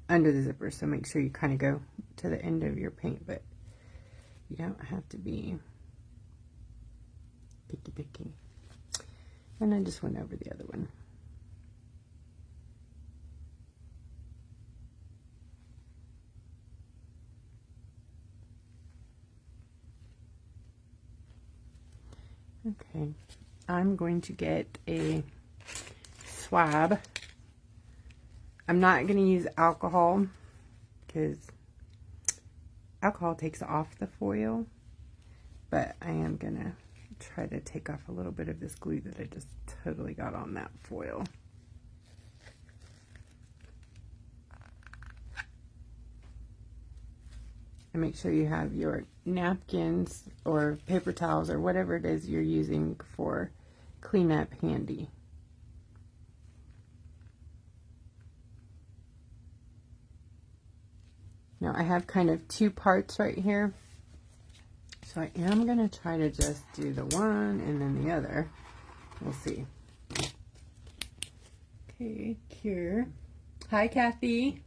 under the zipper, so make sure you kind of go to the end of your paint, but you don't have to be picky. And I just went over the other one. Okay, I'm going to get a swab. I'm not going to use alcohol because alcohol takes off the foil, but I am going to try to take off a little bit of this glue that I just totally got on that foil. And make sure you have your napkins or paper towels or whatever it is you're using for cleanup handy. Now I have kind of two parts right here. So I am going to try to just do the one and then the other. We'll see. Okay, cure. Hi, Kathy.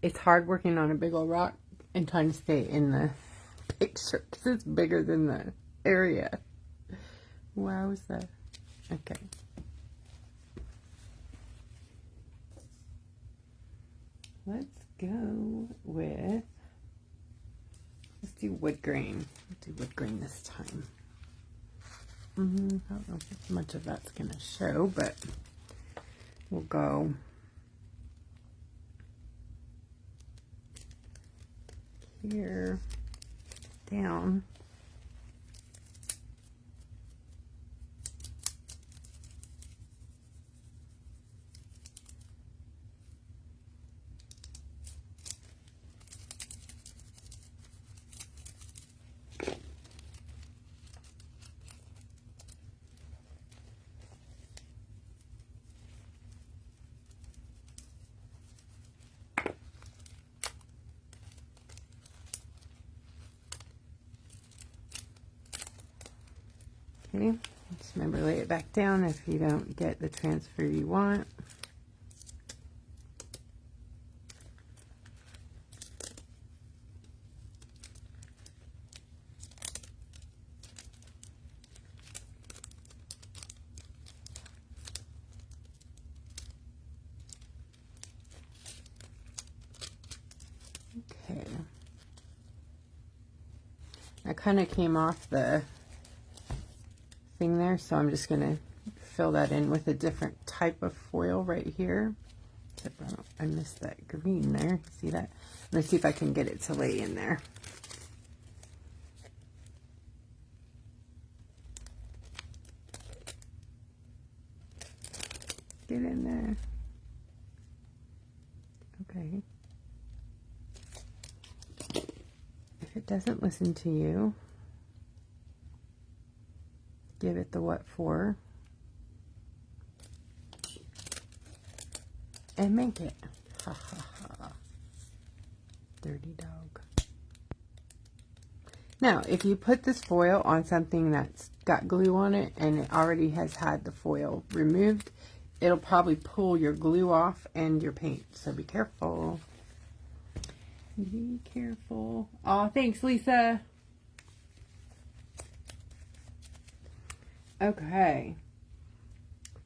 It's hard working on a big old rock, I'm trying to stay in the picture because it's bigger than the area. Wowza. Okay. Let's go with, let's do wood grain. Let's do wood grain this time. I don't know if much of that's going to show, but we'll go here, down. Okay, just remember, lay it back down if you don't get the transfer you want. Okay. I kind of came off the thing there, so I'm just going to fill that in with a different type of foil right here. Except I missed that green there. See that? I'm going to see if I can get it to lay in there. Get in there. Okay. If it doesn't listen to you, give it the what for, and make it. Ha ha ha. Dirty dog. Now, if you put this foil on something that's got glue on it and it already has had the foil removed, it'll probably pull your glue off and your paint. So be careful. Be careful. Oh, thanks, Lisa. Okay,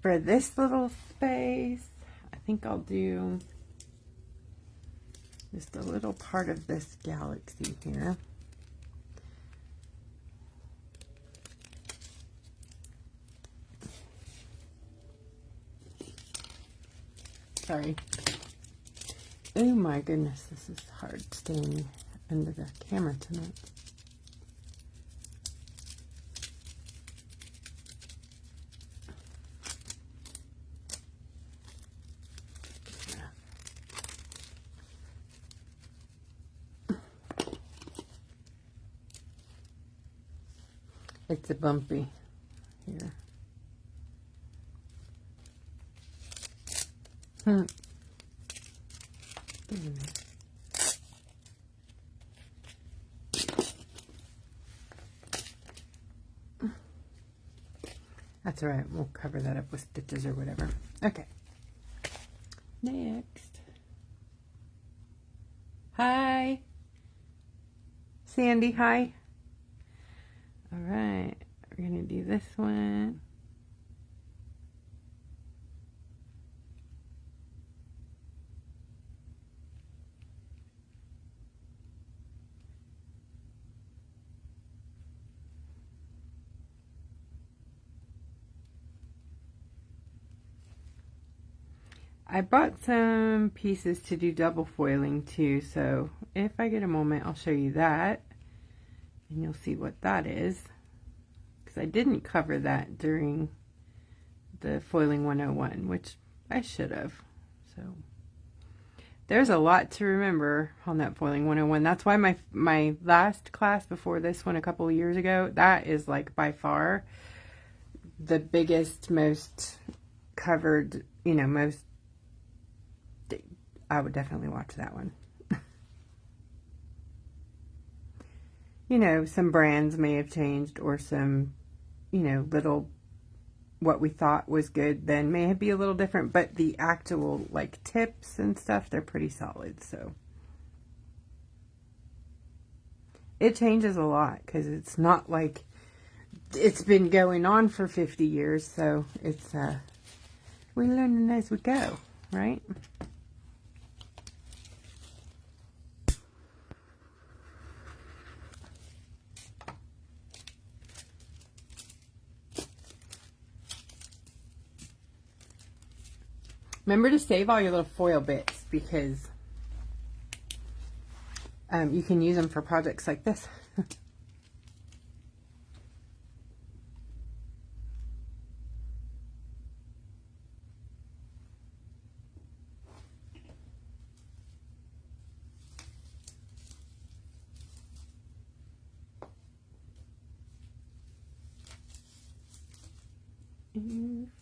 for this little space, I think I'll do just a little part of this galaxy here. Sorry. Oh my goodness, this is hard staying under the camera tonight. It's a bumpy here. Get in there. That's all right. We'll cover that up with stitches or whatever. Okay. Next. Hi. Sandy, hi. All right. We're going to do this one. I bought some pieces to do double foiling too, so if I get a moment, I'll show you that, and you'll see what that is, because I didn't cover that during the Foiling 101, which I should have. So there's a lot to remember on that Foiling 101. That's why my last class before this one a couple of years ago, that is like by far the biggest, most covered, you know, most, I would definitely watch that one. You know, some brands may have changed, or some, you know, little, what we thought was good then may be a little different, but the actual like tips and stuff, they're pretty solid. So it changes a lot because it's not like it's been going on for 50 years. So it's, we're learning as we go, right? Remember to save all your little foil bits because you can use them for projects like this.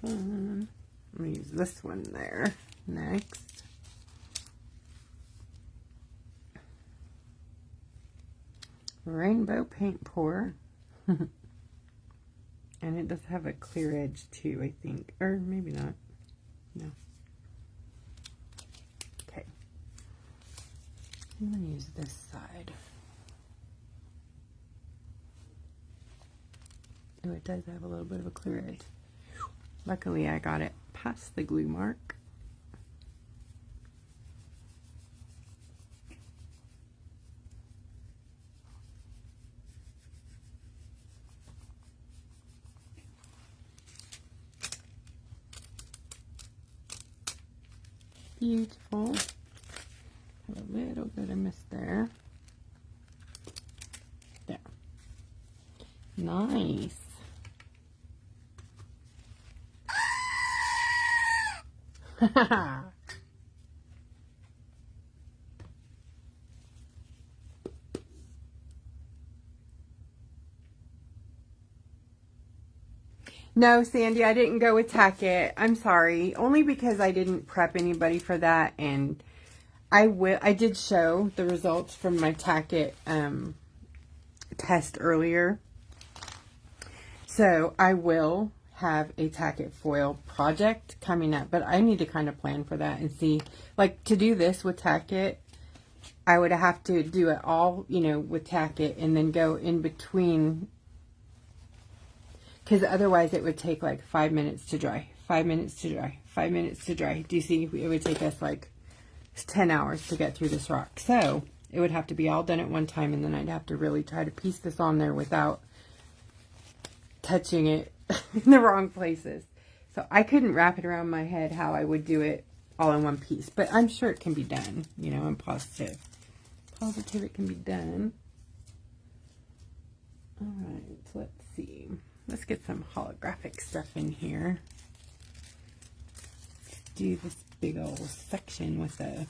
Fun. I'm going to use this one there next. Rainbow paint pour. And it does have a clear edge too, I think. Or maybe not. No. Okay. I'm going to use this side. Oh, it does have a little bit of a clear edge. Luckily, I got it past the glue mark. Beautiful. Have a little bit of mist there. There. Nice. No, Sandy, I didn't go with Tackett. I'm sorry. Only because I didn't prep anybody for that, and I did show the results from my Tackett test earlier. So I will have a Tackett foil project coming up, but I need to kind of plan for that and see, like, to do this with Tackett, I would have to do it all, you know, with Tackett and then go in between, because otherwise it would take like 5 minutes to dry, 5 minutes to dry, 5 minutes to dry. Do you see? It would take us like 10 hours to get through this rock. So it would have to be all done at one time, and then I'd have to really try to piece this on there without touching it in the wrong places. So I couldn't wrap it around my head how I would do it all in one piece, but I'm sure it can be done. You know, I'm positive it can be done. All right, so let's see. Let's get some holographic stuff in here. Let's do this big old section with a,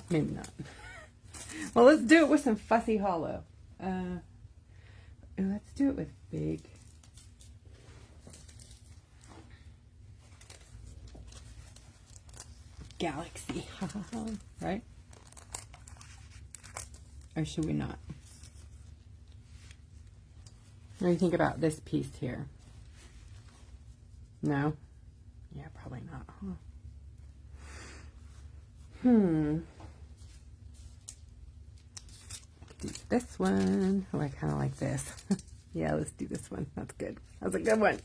maybe not. Well, let's do it with some fussy hollow. Let's do it with big. Galaxy, right? Or should we not? What do you think about this piece here? No? Yeah, probably not, huh? Do this one. Oh, I kind of like this. Yeah, let's do this one. That's good. That's a good one.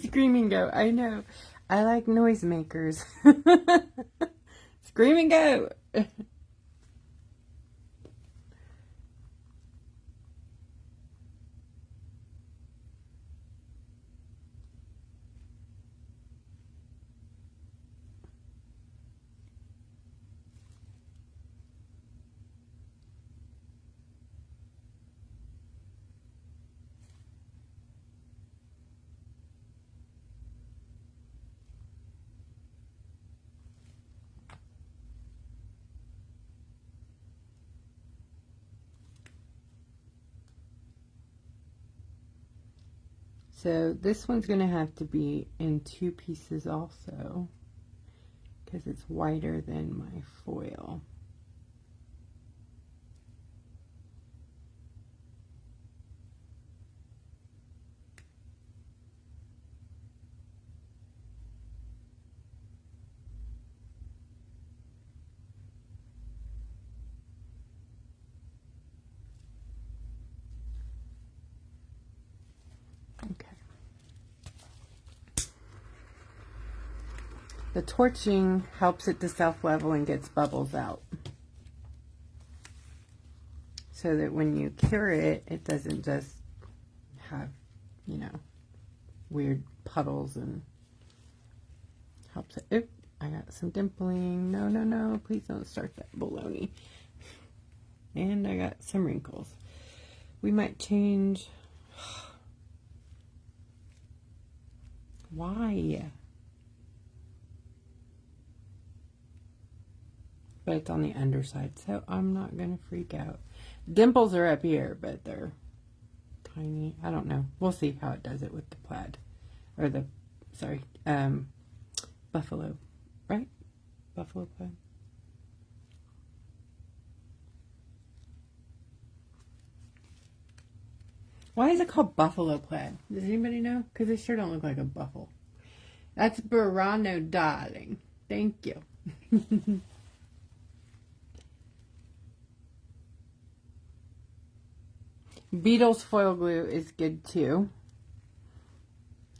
Scream and go. I know. I like noisemakers. Scream and go. So this one's going to have to be in 2 pieces also, because it's wider than my foil. The torching helps it to self-level and gets bubbles out. So that when you cure it, it doesn't just have, you know, weird puddles, and helps it. Oop, I got some dimpling. No, no, no. Please don't start that baloney. And I got some wrinkles. We might change. Why? But it's on the underside, so I'm not going to freak out. Dimples are up here, but they're tiny. I don't know. We'll see how it does it with the plaid. Or the, sorry, buffalo, right? Buffalo plaid. Why is it called buffalo plaid? Does anybody know? Because they sure don't look like a buffalo. That's Burano, darling. Thank you. Beetles foil glue is good too.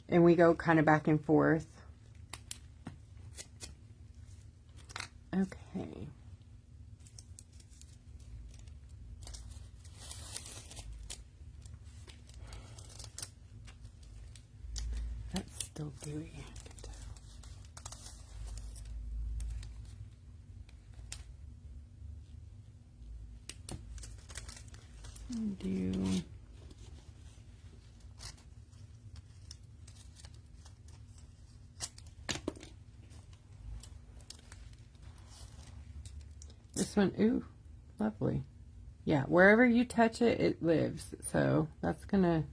And we go kind of back and forth. Okay. That's still gooey. I can tell. Do this one. Ooh, lovely. Yeah, wherever you touch it, it lives. So that's gonna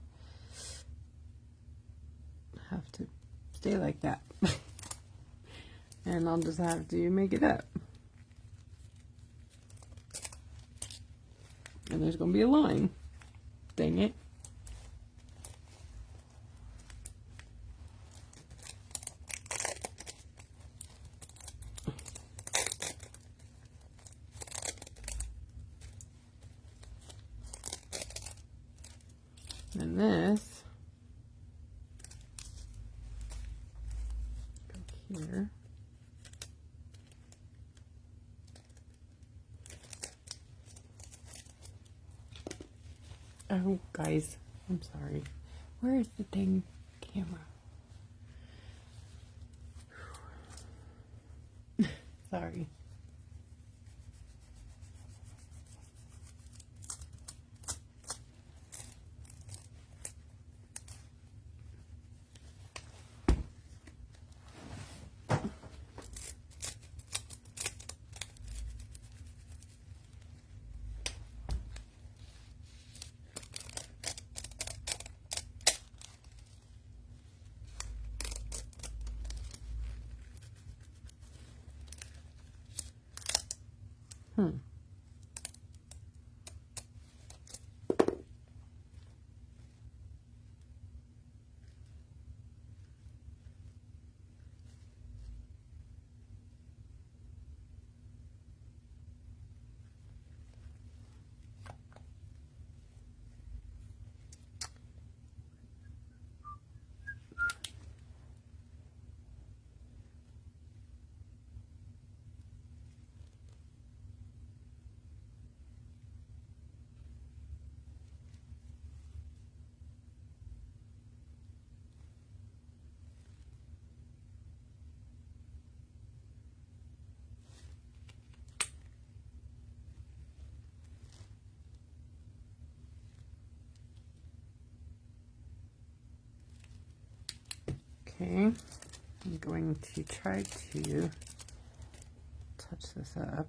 have to stay like that. And I'll just have to make it up. And there's going to be a line. Dang it. And this, go here. Oh, guys, I'm sorry. Where is the dang camera? Sorry. Okay, I'm going to try to touch this up.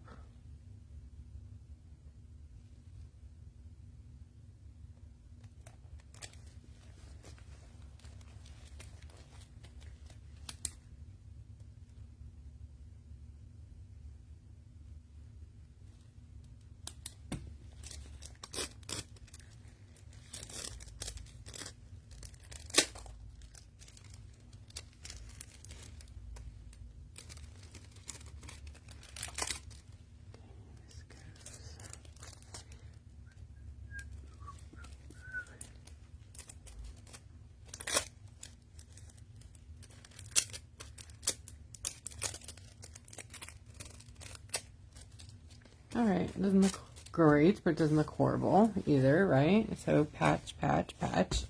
Alright, it doesn't look great, but it doesn't look horrible either, right? So patch, patch, patch.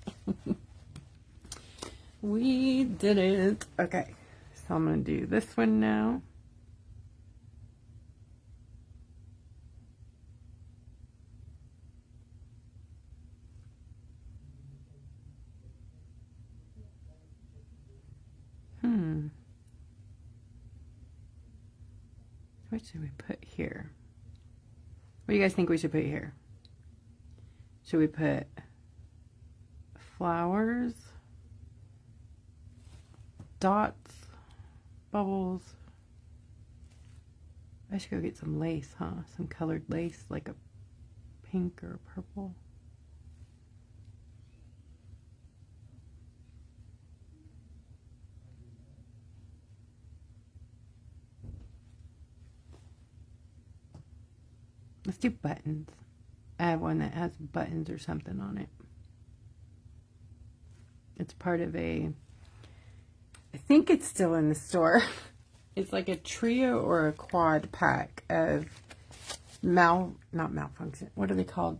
We did it. Okay, so I'm going to do this one now. What should we put here? What do you guys think we should put here? Should we put flowers, dots, bubbles? I should go get some lace, huh? Some colored lace, like a pink or purple. Let's do buttons. I have one that has buttons or something on it. It's part of a, I think it's still in the store. It's like a trio or a quad pack of not malfunction. What are they called?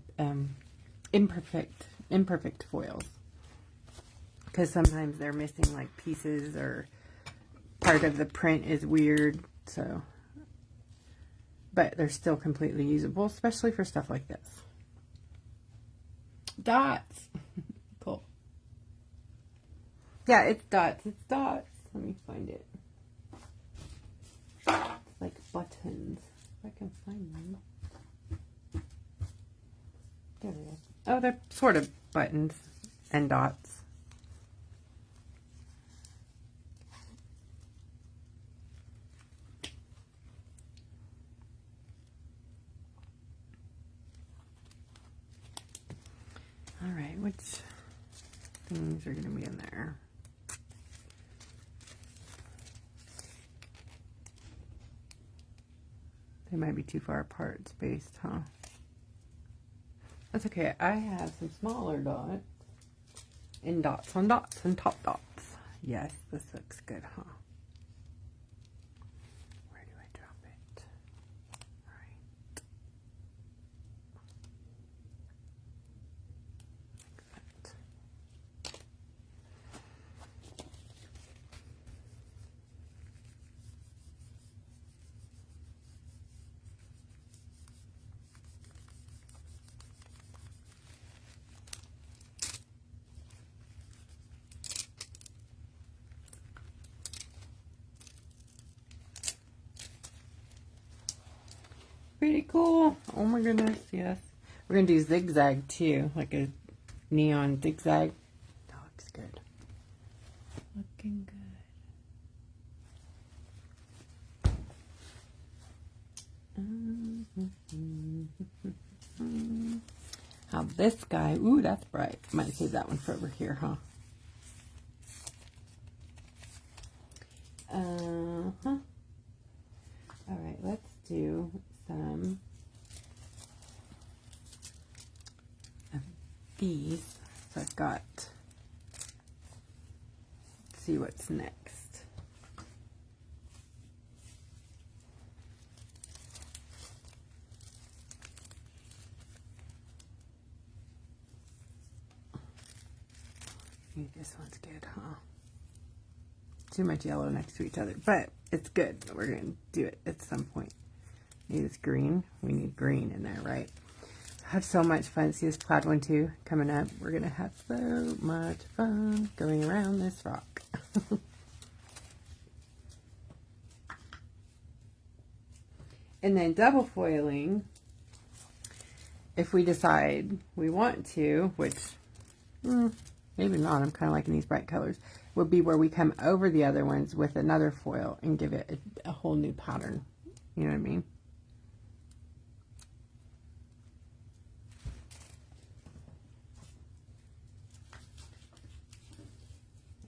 Imperfect foils. Because sometimes they're missing like pieces or part of the print is weird. So, but they're still completely usable, especially for stuff like this. Dots. Cool. Yeah, it's dots. It's dots. Let me find it. It's like buttons. If I can find them. There it is. Oh, they're sort of buttons and dots. All right, which things are going to be in there? They might be too far apart spaced, huh? That's okay. I have some smaller dots and dots on dots and top dots. Yes, this looks good, huh? Where do I drop it? All right. Like that. Pretty cool. Oh my goodness, yes. We're going to do zigzag too, like a neon zigzag. That looks good. Looking good. How this guy, ooh, that's bright. Might save that one for over here, huh? All right, let's do some of these. So I've got, let's see what's next. I think this one's good, huh? Too much yellow next to each other, but it's good. We're going to do it at some point. Need this green. We need green in there, right? I have so much fun. See this plaid one too coming up. We're going to have so much fun going around this rock. And then double foiling, if we decide we want to, which maybe not, I'm kind of liking these bright colors, would be where we come over the other ones with another foil and give it a whole new pattern. You know what I mean?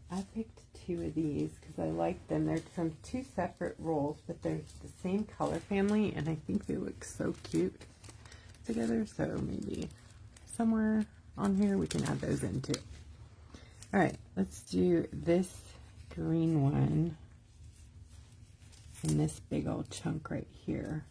I picked two of these because I like them. They're from two separate rolls, but they're the same color family, and I think they look so cute together. So maybe somewhere on here we can add those in too. All right, let's do this green one and this big old chunk right here.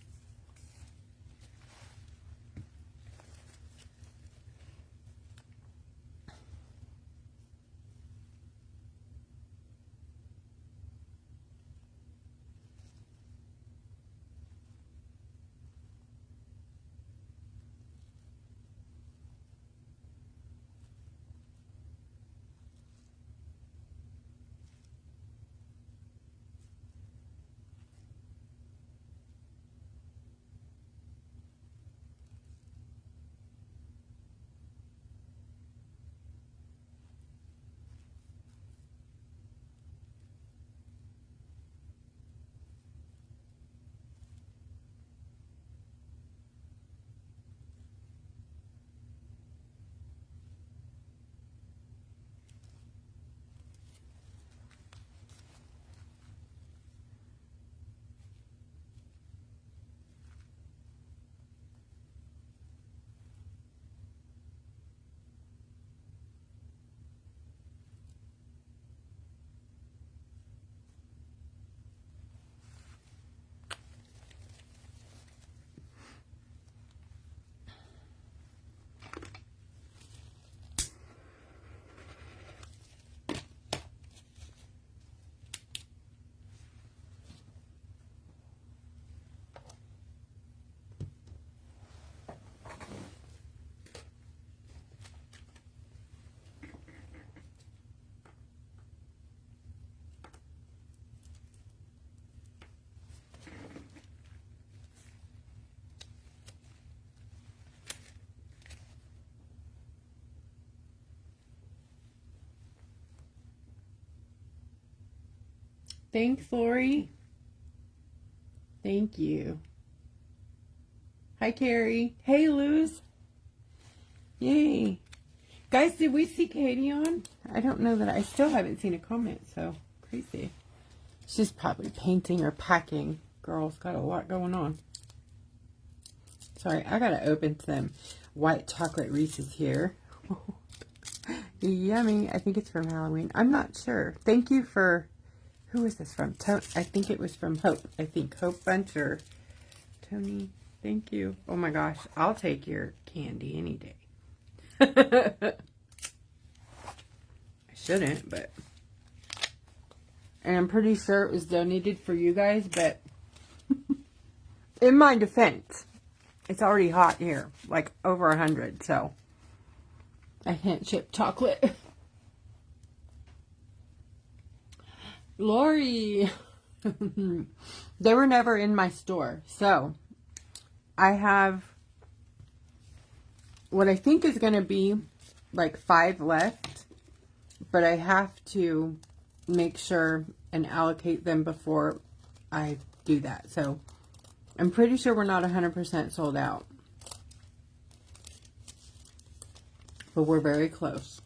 Thanks, Lori. Thank you. Hi, Carrie. Hey, Luz. Yay. Guys, did we see Katie on? I don't know that I still haven't seen a comment, so crazy. She's probably painting or packing. Girl's got a lot going on. Sorry, I gotta open some white chocolate Reese's here. Yummy. I think it's from Halloween. I'm not sure. Thank you for... Who was this from? I think it was from Hope. I think Hope Bunch or Tony. Thank you. Oh my gosh. I'll take your candy any day. I shouldn't, but... And I'm pretty sure it was donated for you guys, but... In my defense, it's already hot here. Like over 100, so... I can't ship chocolate. Lori. They were never in my store. So, I have what I think is going to be like 5 left. But I have to make sure and allocate them before I do that. So, I'm pretty sure we're not 100% sold out. But we're very close.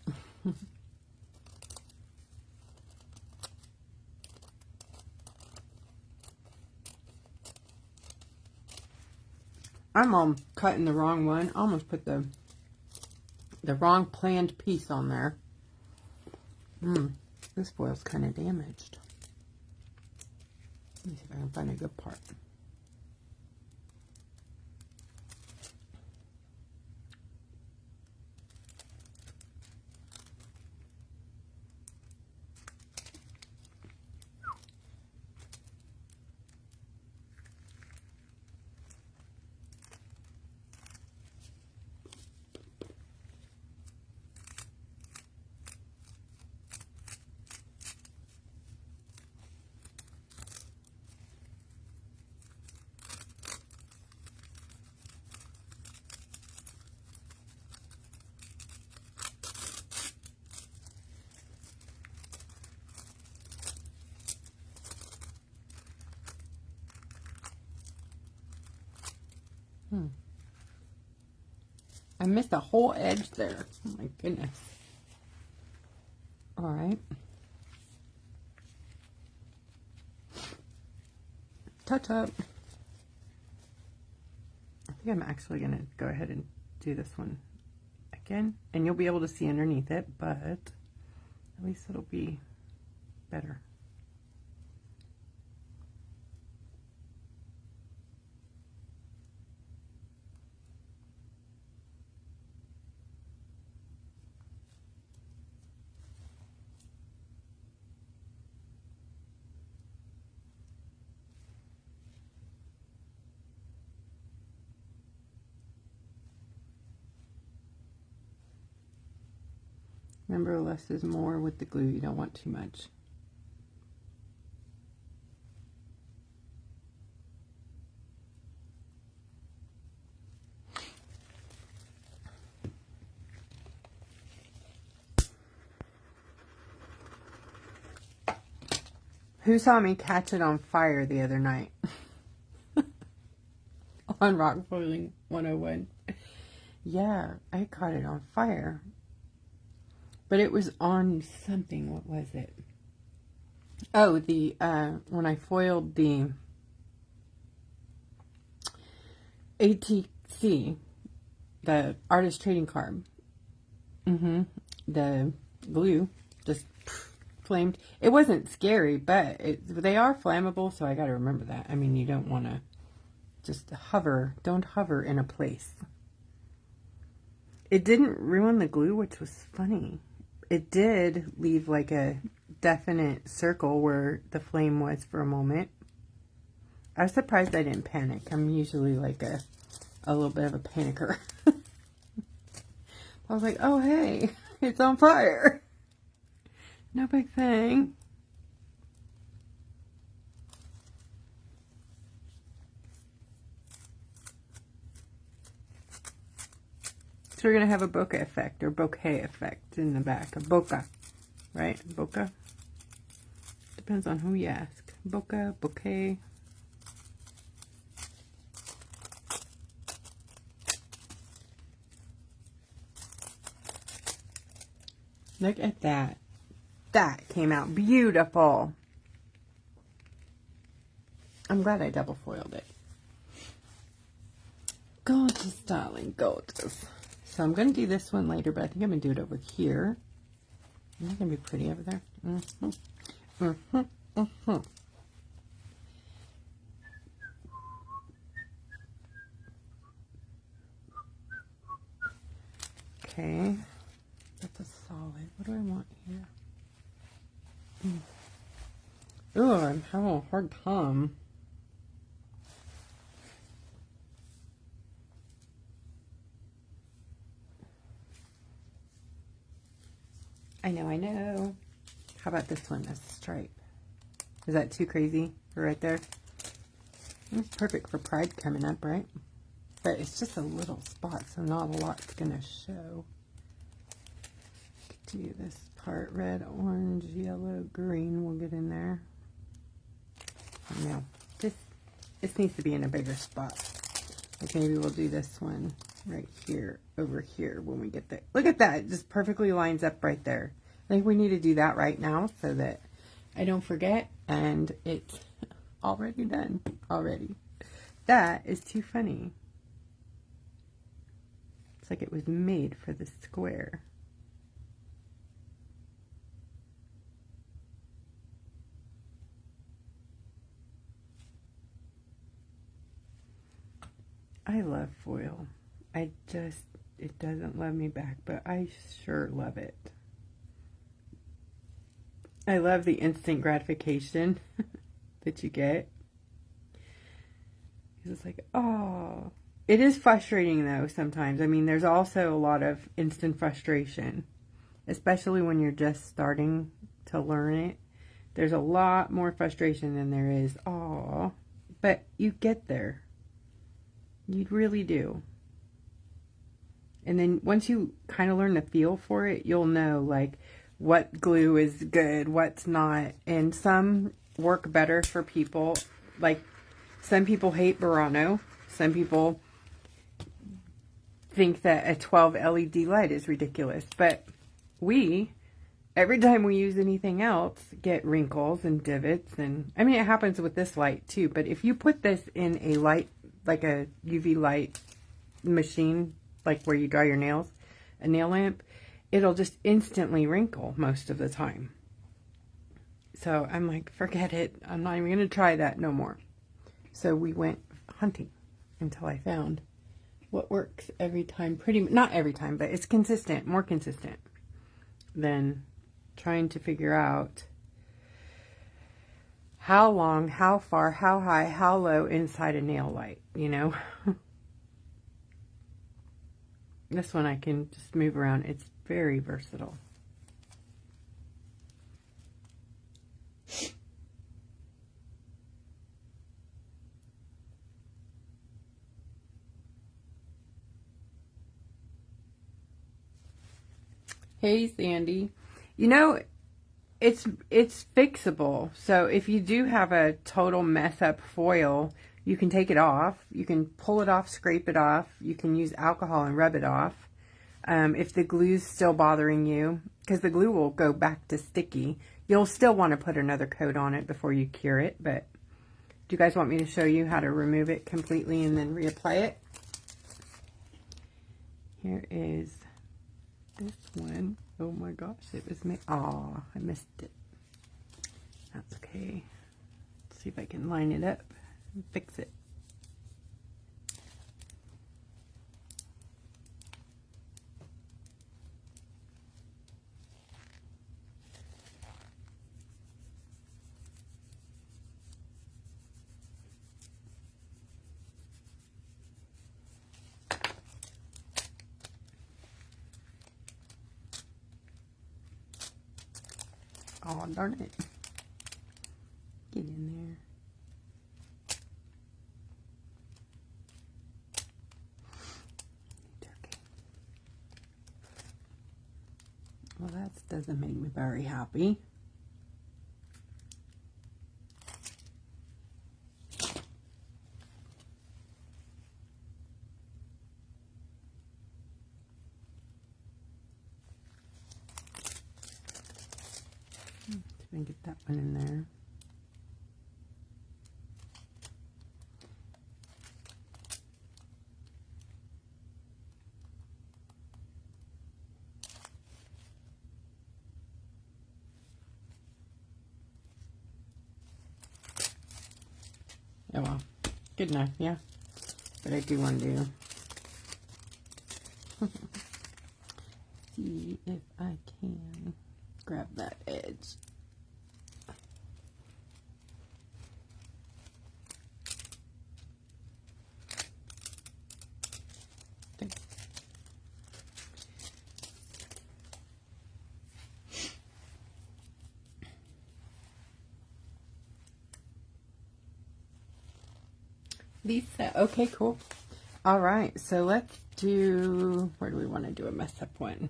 I'm cutting the wrong one. I almost put the wrong planned piece on there. This foil's kind of damaged. Let me see if I can find a good part. I missed the whole edge there. Oh my goodness. All right. Touch up. I think I'm actually going to go ahead and do this one again. And you'll be able to see underneath it, but at least it'll be better. Remember, less is more with the glue. You don't want too much. Who saw me catch it on fire the other night? On Rock Foiling 101. Yeah, I caught it on fire. But it was on something. What was it? Oh, when I foiled the ATC, the artist trading card. The glue just flamed. It wasn't scary, but they are flammable, so I got to remember that. I mean, you don't want to just hover. Don't hover in a place. It didn't ruin the glue, which was funny. It did leave like a definite circle where the flame was for a moment. I was surprised I didn't panic. I'm usually like a little bit of a panicker. I was like, oh, hey, it's on fire. No big thing. So we're going to have a bokeh effect or bouquet effect in the back. A bokeh, right? Bokeh? Depends on who you ask. Bokeh, bouquet. Look at that. That came out beautiful. I'm glad I double foiled it. Gorgeous, darling, gorgeous. So I'm going to do this one later, but I think I'm going to do it over here. Isn't that going to be pretty over there? Okay. That's a solid. What do I want here? Oh, I'm having a hard time. I know. How about this one, a stripe? Is that too crazy for right there? It's perfect for Pride coming up, right? But it's just a little spot, so not a lot's gonna show. Do this part, red, orange, yellow, green, we'll get in there. No, this needs to be in a bigger spot. Like maybe we'll do this one right here, over here when we get there. Look at that, it just perfectly lines up right there. I think we need to do that right now so that I don't forget, and it's already done, already. That is too funny. It's like it was made for the square. I love foil. It doesn't love me back, but I sure love it. I love the instant gratification that you get. It's like, oh. It is frustrating though sometimes. I mean, there's also a lot of instant frustration, especially when you're just starting to learn it. There's a lot more frustration than there is, oh. But you get there. You really do. And then once you kind of learn the feel for it, you'll know like what glue is good, what's not. And some work better for people. Like some people hate Burano. Some people think that a 12 LED light is ridiculous. But every time we use anything else, get wrinkles and divots. And I mean, it happens with this light too. But if you put this in a light, like a UV light machine, like where you dry your nails, a nail lamp, it'll just instantly wrinkle most of the time. So I'm like, forget it. I'm not even going to try that no more. So we went hunting until I found what works every time. Not every time, but it's consistent, more consistent than trying to figure out how long, how far, how high, how low inside a nail light, you know. This one I can just move around. It's very versatile. Hey, Sandy. You know, it's fixable. So if you do have a total mess up foil, you can take it off. You can pull it off, scrape it off. You can use alcohol and rub it off. If the glue's still bothering you, because the glue will go back to sticky, you'll still want to put another coat on it before you cure it. But do you guys want me to show you how to remove it completely and then reapply it? Here is this one. Oh my gosh, it was me. Oh, I missed it. That's okay. Let's see if I can line it up and fix it. Oh, darn it. Get in there. Turkey. Well, that doesn't make me very happy. gonna get that one in there. Oh well, good enough, yeah. But I do want to see if I can grab that edge. Lisa, okay, cool. All right, so let's do, where do we want to do a mess up one?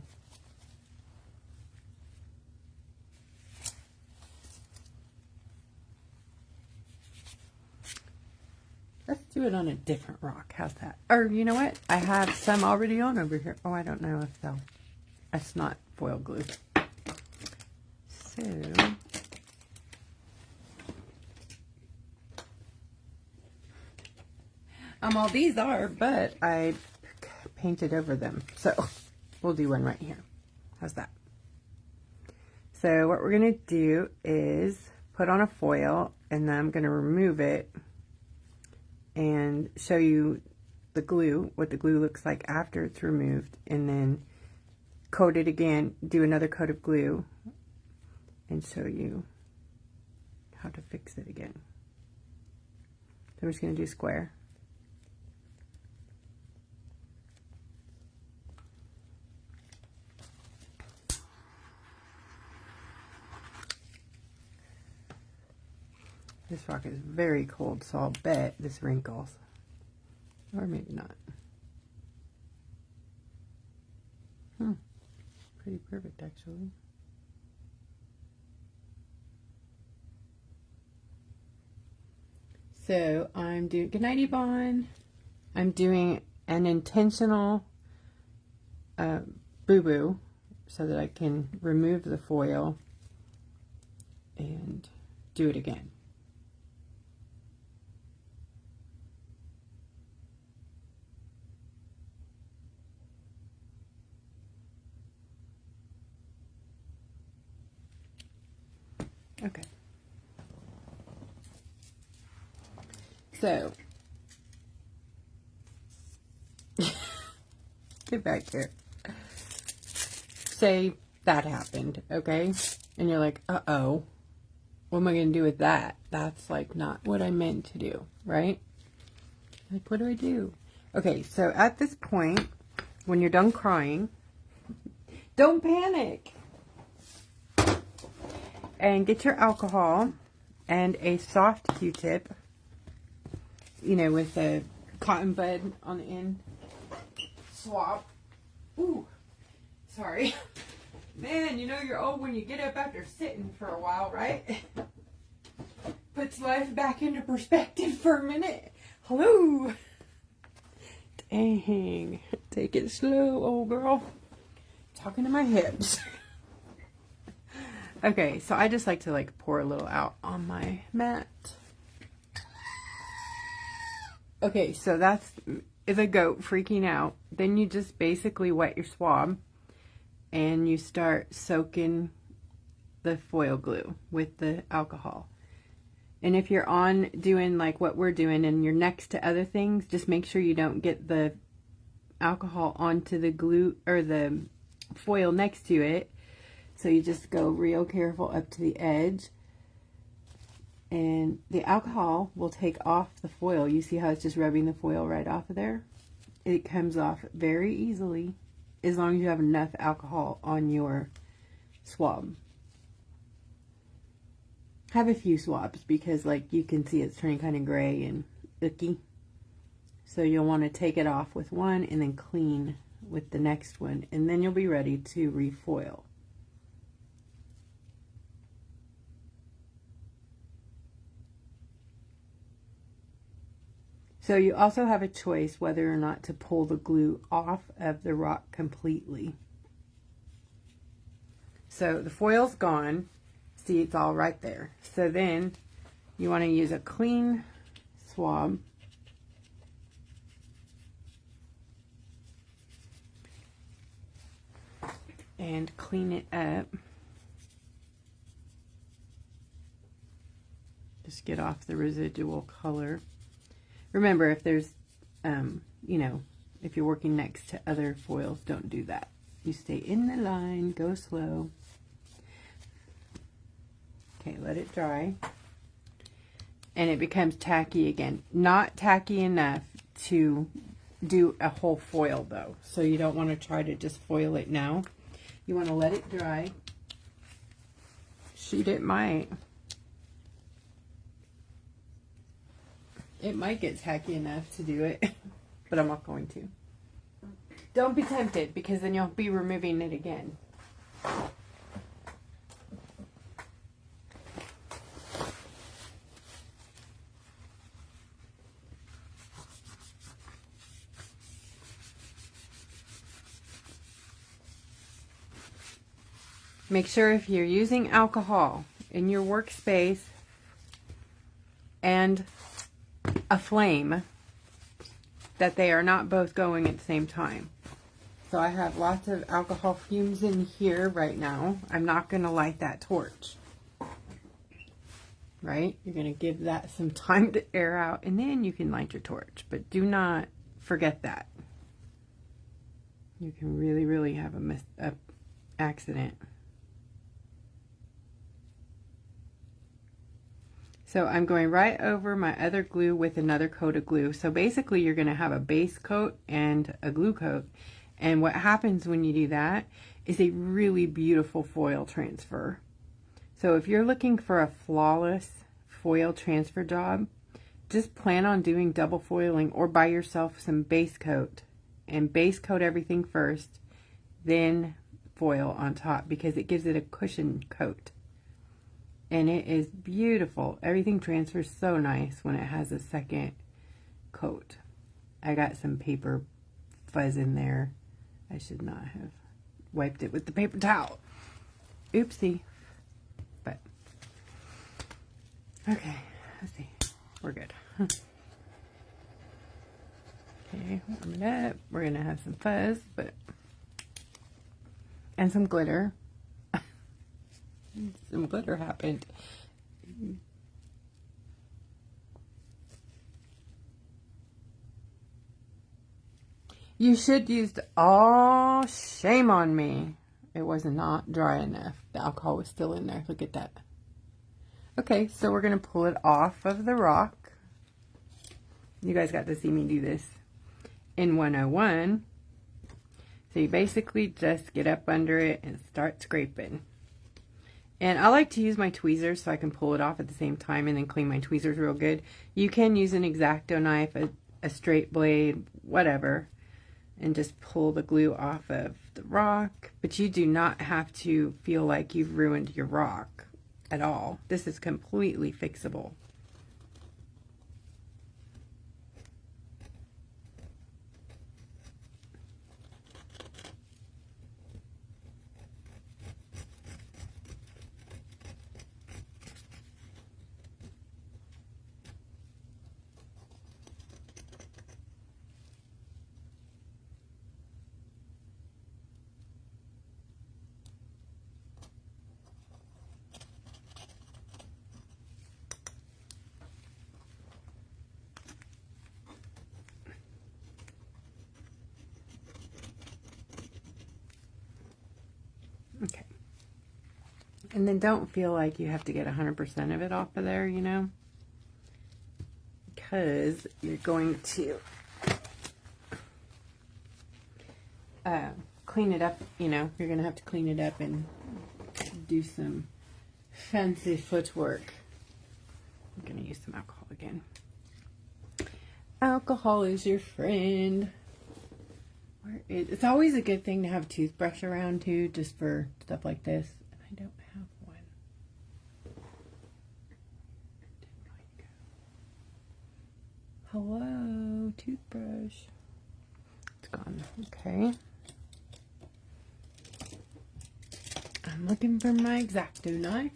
Let's do it on a different rock. How's that? Or you know what? I have some already on over here. Oh, I don't know if they'll, that's not foil glue. So, all these are, but I painted over them. So we'll do one right here. How's that? So what we're going to do is put on a foil, and then I'm going to remove it and show you the glue, what the glue looks like after it's removed, and then coat it again, do another coat of glue, and show you how to fix it again. So we're just going to do square. This rock is very cold, so I'll bet this wrinkles. Or maybe not. Pretty perfect, actually. So I'm doing, good night, Yvonne. I'm doing an intentional boo-boo so that I can remove the foil and do it again. Okay. So, get back here. Say that happened, okay? And you're like, uh-oh, what am I going to do with that? That's like not what I meant to do, right? Like, what do I do? Okay, so at this point, when you're done crying, don't panic. And get your alcohol and a soft Q-tip, you know, with a cotton bud on the end. Swab. Ooh, sorry. Man, you know you're old when you get up after sitting for a while, right? Puts life back into perspective for a minute. Hello. Dang. Take it slow, old girl. Talking to my hips. Okay, so I just like to like pour a little out on my mat. Okay, so that's the goat freaking out. Then you just basically wet your swab and you start soaking the foil glue with the alcohol. And if you're on doing like what we're doing and you're next to other things, just make sure you don't get the alcohol onto the glue or the foil next to it. So you just go real careful up to the edge, and the alcohol will take off the foil. You see how it's just rubbing the foil right off of there? It comes off very easily as long as you have enough alcohol on your swab. Have a few swabs because like you can see it's turning kind of gray and icky. So you'll want to take it off with one and then clean with the next one, and then you'll be ready to refoil. So you also have a choice whether or not to pull the glue off of the rock completely. So the foil's gone. See, it's all right there. So then you want to use a clean swab. And clean it up. Just get off the residual color. Remember, if there's, you know, if you're working next to other foils, don't do that. You stay in the line, go slow. Okay, let it dry. And it becomes tacky again. Not tacky enough to do a whole foil though. So you don't want to try to just foil it now. You want to let it dry. Shoot, it might. It might get tacky enough to do it, but I'm not going to. Don't be tempted, because then you'll be removing it again. Make sure if you're using alcohol in your workspace and a flame, that they are not both going at the same time. So I have lots of alcohol fumes in here right now. I'm not going to light that torch. Right? You're going to give that some time to air out, and then you can light your torch. But do not forget that. You can really, really have a accident. So I'm going right over my other glue with another coat of glue. So basically you're going to have a base coat and a glue coat. And what happens when you do that is a really beautiful foil transfer. So if you're looking for a flawless foil transfer job, just plan on doing double foiling or buy yourself some base coat. And base coat everything first, then foil on top, because it gives it a cushion coat. And it is beautiful. Everything transfers so nice when it has a second coat. I got some paper fuzz in there. I should not have wiped it with the paper towel. Oopsie. But, okay, let's see. We're good. Okay, warm it up. We're going to have some fuzz, but, and some glitter. Some glitter happened. You should use oh, shame on me. It was not dry enough. The alcohol was still in there. Look at that. Okay, so we're going to pull it off of the rock. You guys got to see me do this in 101. So you basically just get up under it and start scraping. And I like to use my tweezers so I can pull it off at the same time and then clean my tweezers real good. You can use an X-Acto knife, a straight blade, whatever, and just pull the glue off of the rock. But you do not have to feel like you've ruined your rock at all. This is completely fixable. Okay. And then don't feel like you have to get 100% of it off of there, you know, because you're going to clean it up, you know, you're going to have to clean it up and do some fancy footwork. I'm going to use some alcohol again. Alcohol is your friend. It's always a good thing to have a toothbrush around too, just for stuff like this. And I don't have one. Hello, toothbrush. It's gone. Okay. I'm looking for my X-Acto knife.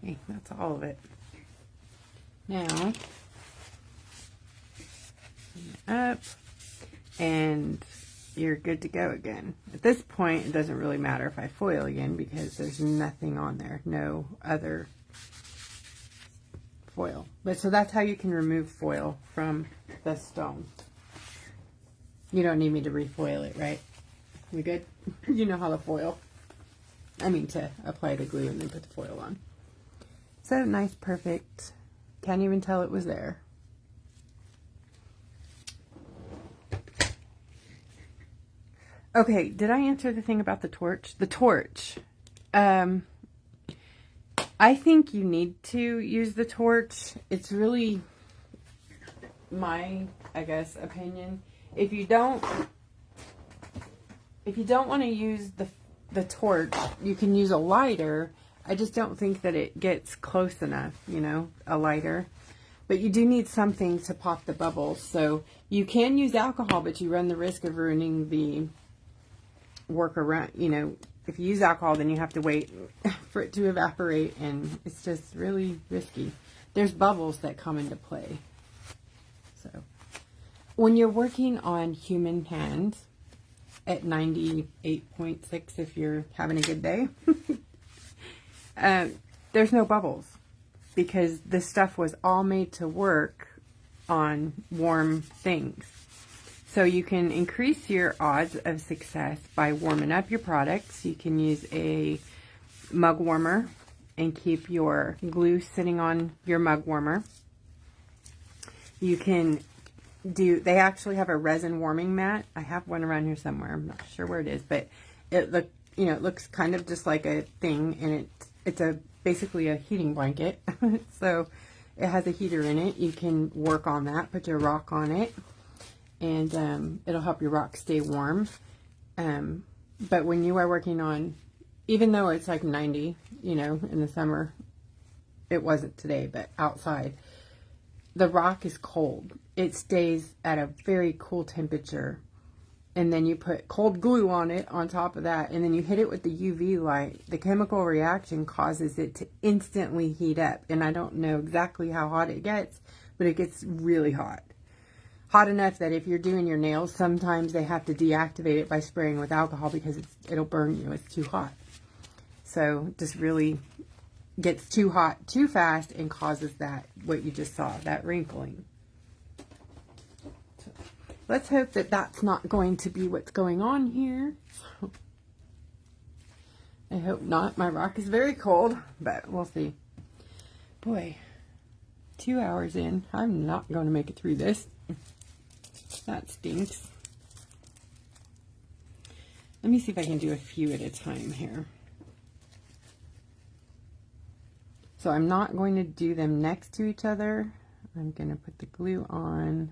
Okay, that's all of it. Now, up, and you're good to go again. At this point, it doesn't really matter if I foil again because there's nothing on there, no other foil. But so that's how you can remove foil from the stone. You don't need me to refoil it, right? We good? You know how to foil. I mean to apply the glue and then put the foil on. So nice, perfect. Can't even tell it was there. Okay, did I answer the thing about the torch? The torch. I think you need to use the torch. It's really my, I guess, opinion. If you don't want to use the torch, you can use a lighter. I just don't think that it gets close enough, you know, a lighter. But you do need something to pop the bubbles. So you can use alcohol, but you run the risk of ruining the work around, you know. If you use alcohol, then you have to wait for it to evaporate, and it's just really risky. There's bubbles that come into play. So when you're working on human hands at 98.6, if you're having a good day, there's no bubbles because this stuff was all made to work on warm things. So you can increase your odds of success by warming up your products. You can use a mug warmer and keep your glue sitting on your mug warmer. You can they actually have a resin warming mat. I have one around here somewhere. I'm not sure where it is, but it looks kind of just like a thing, and it's basically a heating blanket. So it has a heater in it. You can work on that, put your rock on it, and it'll help your rock stay warm. But when you are working on, even though it's like 90, you know, in the summer, it wasn't today, but outside, the rock is cold. It stays at a very cool temperature. And then you put cold glue on it on top of that. And then you hit it with the UV light. The chemical reaction causes it to instantly heat up. And I don't know exactly how hot it gets, but it gets really hot. Hot enough that if you're doing your nails, sometimes they have to deactivate it by spraying with alcohol because it'll burn you. It's too hot. So just really gets too hot too fast and causes that, what you just saw, that wrinkling. So let's hope that that's not going to be what's going on here. So I hope not. My rock is very cold, but we'll see. Boy, 2 hours in, I'm not going to make it through this. That stinks. Let me see if I can do a few at a time here. So I'm not going to do them next to each other. I'm going to put the glue on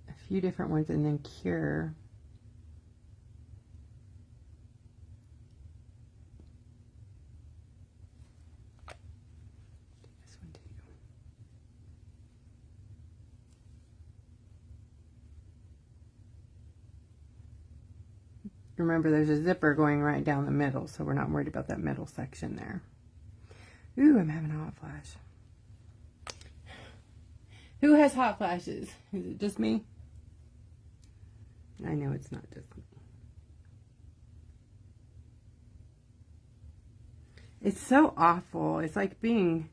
a few different ones and then cure. This one too. Remember, there's a zipper going right down the middle, so we're not worried about that middle section there. Ooh, I'm having a hot flash. Who has hot flashes? Is it just me? I know it's not just me. It's so awful. It's like being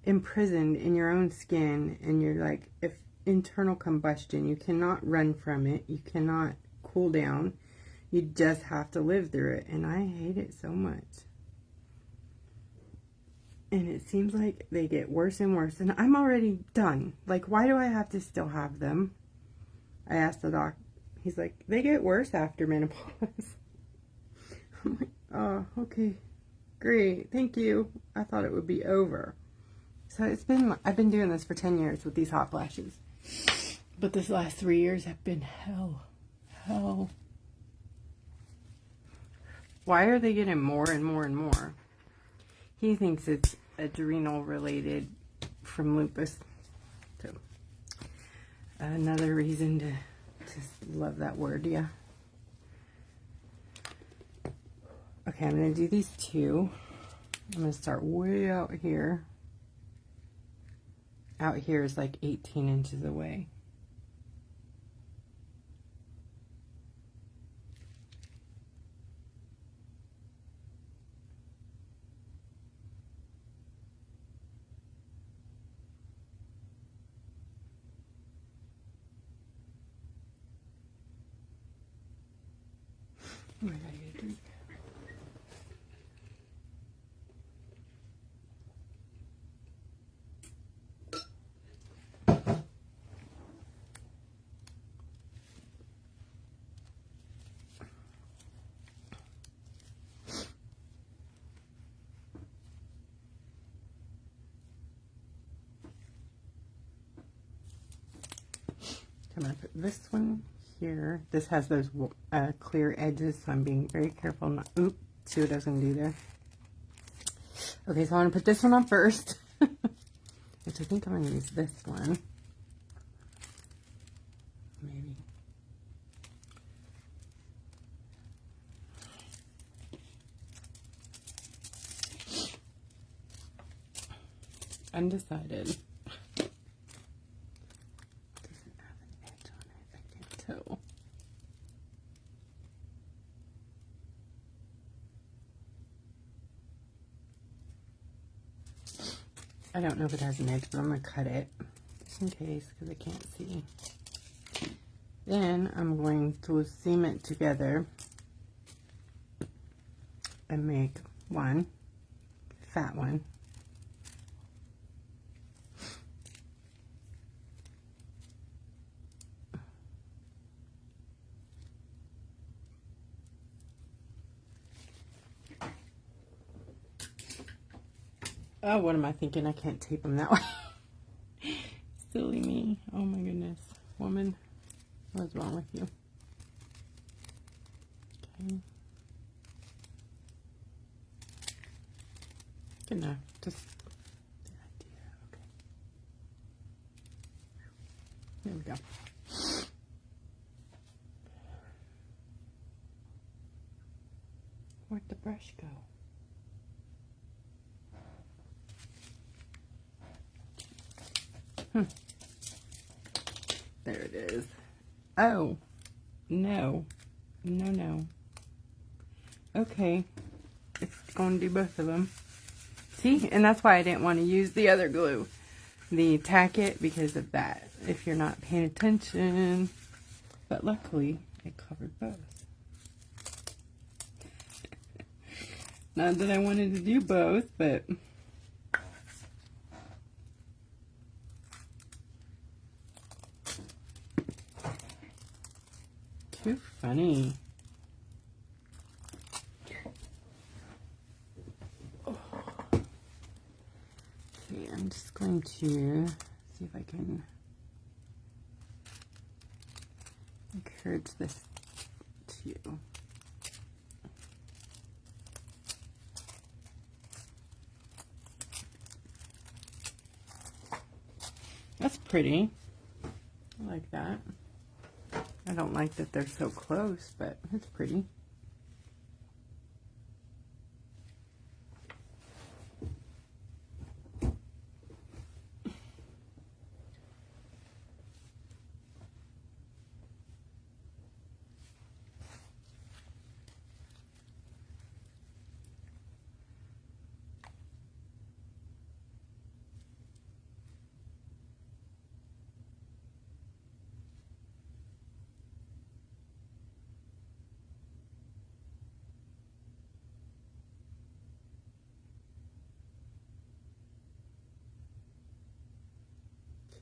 imprisoned in your own skin, and you're like, if internal combustion, you cannot run from it. You cannot cool down. You just have to live through it, and I hate it so much. And it seems like they get worse and worse, and I'm already done. Like, why do I have to still have them? I asked the doc. He's like, they get worse after menopause. I'm like, oh, okay, great, thank you. I thought it would be over. So I've been doing this for 10 years with these hot flashes. But this last 3 years have been hell. Hell. Why are they getting more and more and more? He thinks it's adrenal related from lupus. So, another reason to just love that word, yeah. Okay, I'm going to do these two. I'm going to start way out here. Out here is like 18 inches away. Oh, I gotta get a drink. I'm going to put this one here. This has those clear edges, so I'm being very careful not... Oop, see what I was going to do there. Okay, so I'm going to put this one on first. Which I think I'm going to use this one. Maybe. Undecided. I don't know if it has an edge, but I'm going to cut it just in case because I can't see. Then I'm going to seam it together and make one fat one. Oh, what am I thinking? I can't tape them that way. Silly me. Oh my goodness. Woman, what's wrong with you? Okay. Good enough. Just the idea. Okay. There we go. Where'd the brush go? There it is. Oh, no. No. Okay. It's going to do both of them. See? And that's why I didn't want to use the other glue. The tack it because of that. If you're not paying attention. But luckily, it covered both. Not that I wanted to do both, but... Too funny. Oh. Okay, I'm just going to see if I can encourage this to. That's pretty. I like that. I don't like that they're so close, but it's pretty.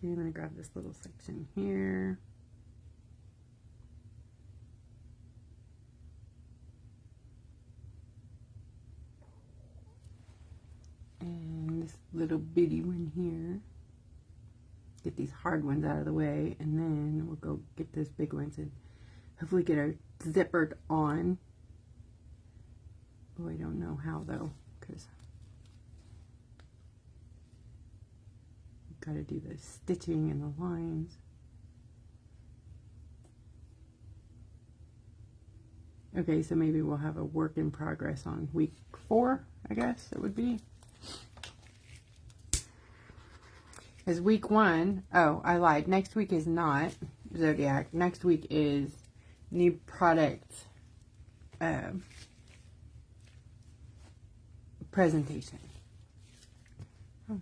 Okay, I'm going to grab this little section here. And this little bitty one here. Get these hard ones out of the way, and then we'll go get those big ones and hopefully get our zippered on. Oh, I don't know how though, because got to do the stitching and the lines. Okay, so maybe we'll have a work in progress on week 4 I guess it would be. Because week 1, oh, I lied. Next week is not Zodiac. Next week is new product presentation. Oh,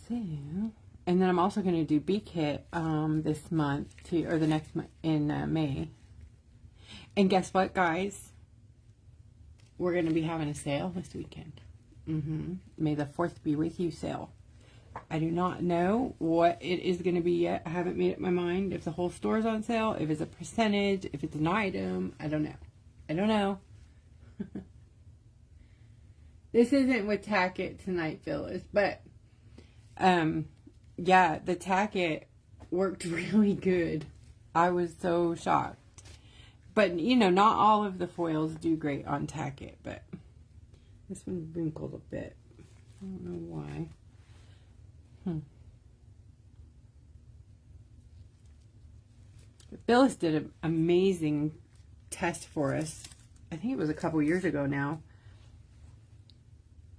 so, and then I'm also going to do Beak Hit this month too, or the next month in May. And guess what, guys? We're going to be having a sale this weekend. May the 4th be with you sale. I do not know what it is going to be yet. I haven't made up my mind if the whole store is on sale, if it's a percentage, if it's an item. I don't know. I don't know. This isn't with Tack-It tonight, Phyllis, but yeah, the Tack-It worked really good. I was so shocked. But, you know, not all of the foils do great on Tack-It, but this one wrinkled a bit. I don't know why. Phyllis did an amazing test for us. I think it was a couple years ago now.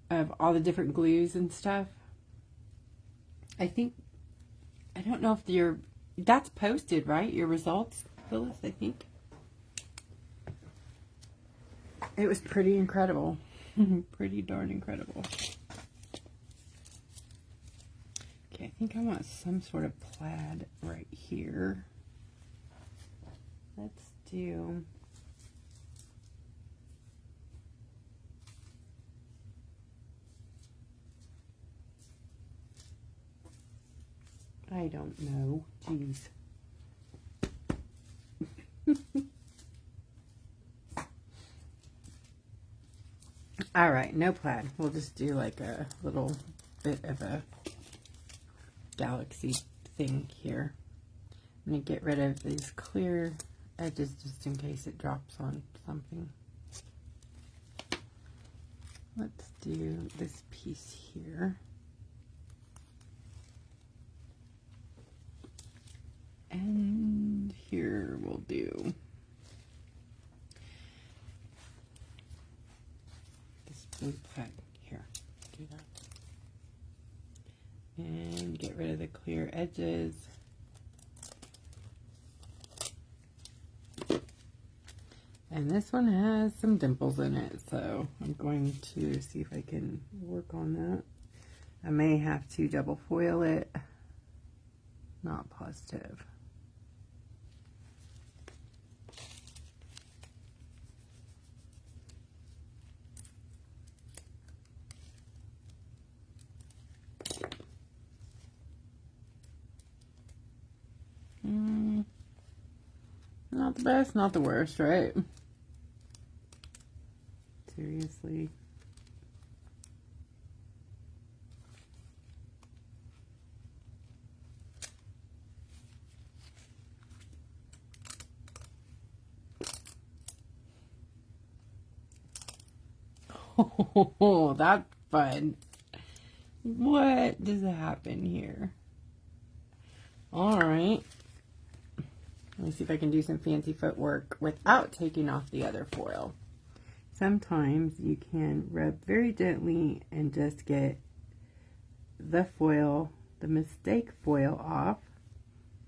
Of all the different glues and stuff. I don't know if that's posted, right? Your results, Phyllis, I think. It was pretty incredible. Pretty darn incredible. Okay, I think I want some sort of plaid right here. Let's do... I don't know. Jeez. All right, no plaid. We'll just do like a little bit of a galaxy thing here. I'm going to get rid of these clear edges just in case it drops on something. Let's do this piece here. And here we'll do this blue plaid here. Do that. And get rid of the clear edges. And this one has some dimples in it, so I'm going to see if I can work on that. I may have to double foil it. Not positive. Not the best, not the worst, right? Seriously. Oh, that's fun. What does happen here? All right. Let me see if I can do some fancy footwork without taking off the other foil. Sometimes you can rub very gently and just get the foil, the mistake foil off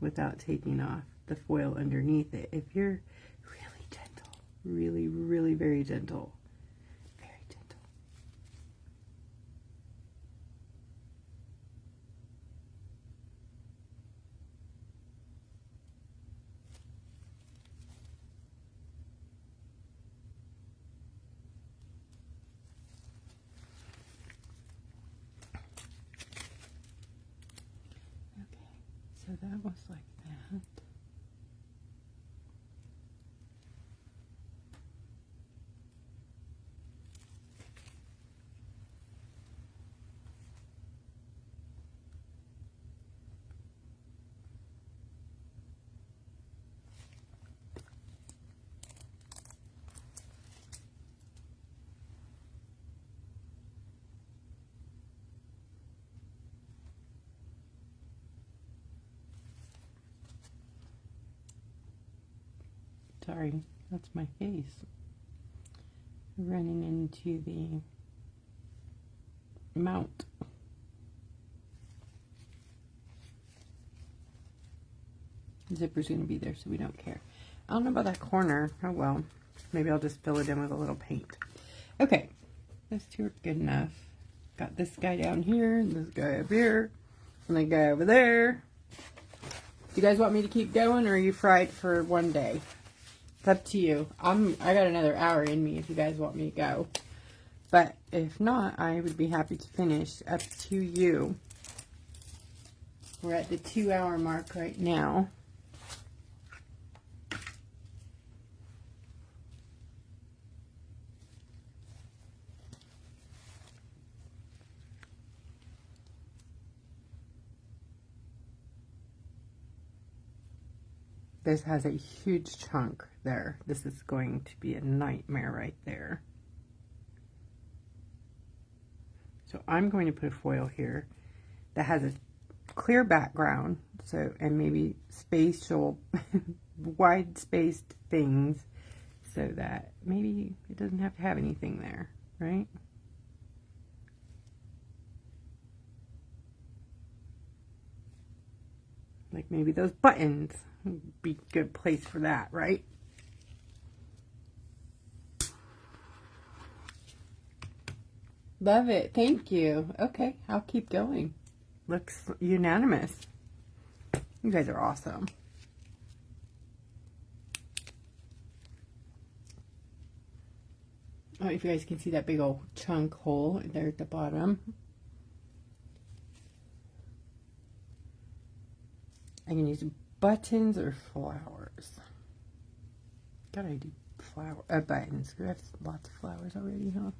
without taking off the foil underneath it. If you're really gentle, really, really very gentle. Very gentle. So that was like that. Sorry, that's my face. running into the mount. The zipper's going to be there, so we don't care. I don't know about that corner. Oh well. Maybe I'll just fill it in with a little paint. Okay. Those two are good enough. Got this guy down here, this guy up here, and the guy over there. Do you guys want me to keep going, or are you fried for one day? It's up to you. I got another hour in me if you guys want me to go. But if not, I would be happy to finish. Up to you. We're at the 2-hour mark right now. This has a huge chunk there. This is going to be a nightmare right there. So I'm going to put a foil here that has a clear background, so, and maybe spatial, wide spaced things, so that maybe it doesn't have to have anything there, right? Like maybe those buttons would be a good place for that, right? Love it. Thank you. Okay, I'll keep going. Looks unanimous. You guys are awesome. Oh, if you guys can see that big old chunk hole there at the bottom. I can use buttons or flowers. Gotta do buttons. We have lots of flowers already, huh?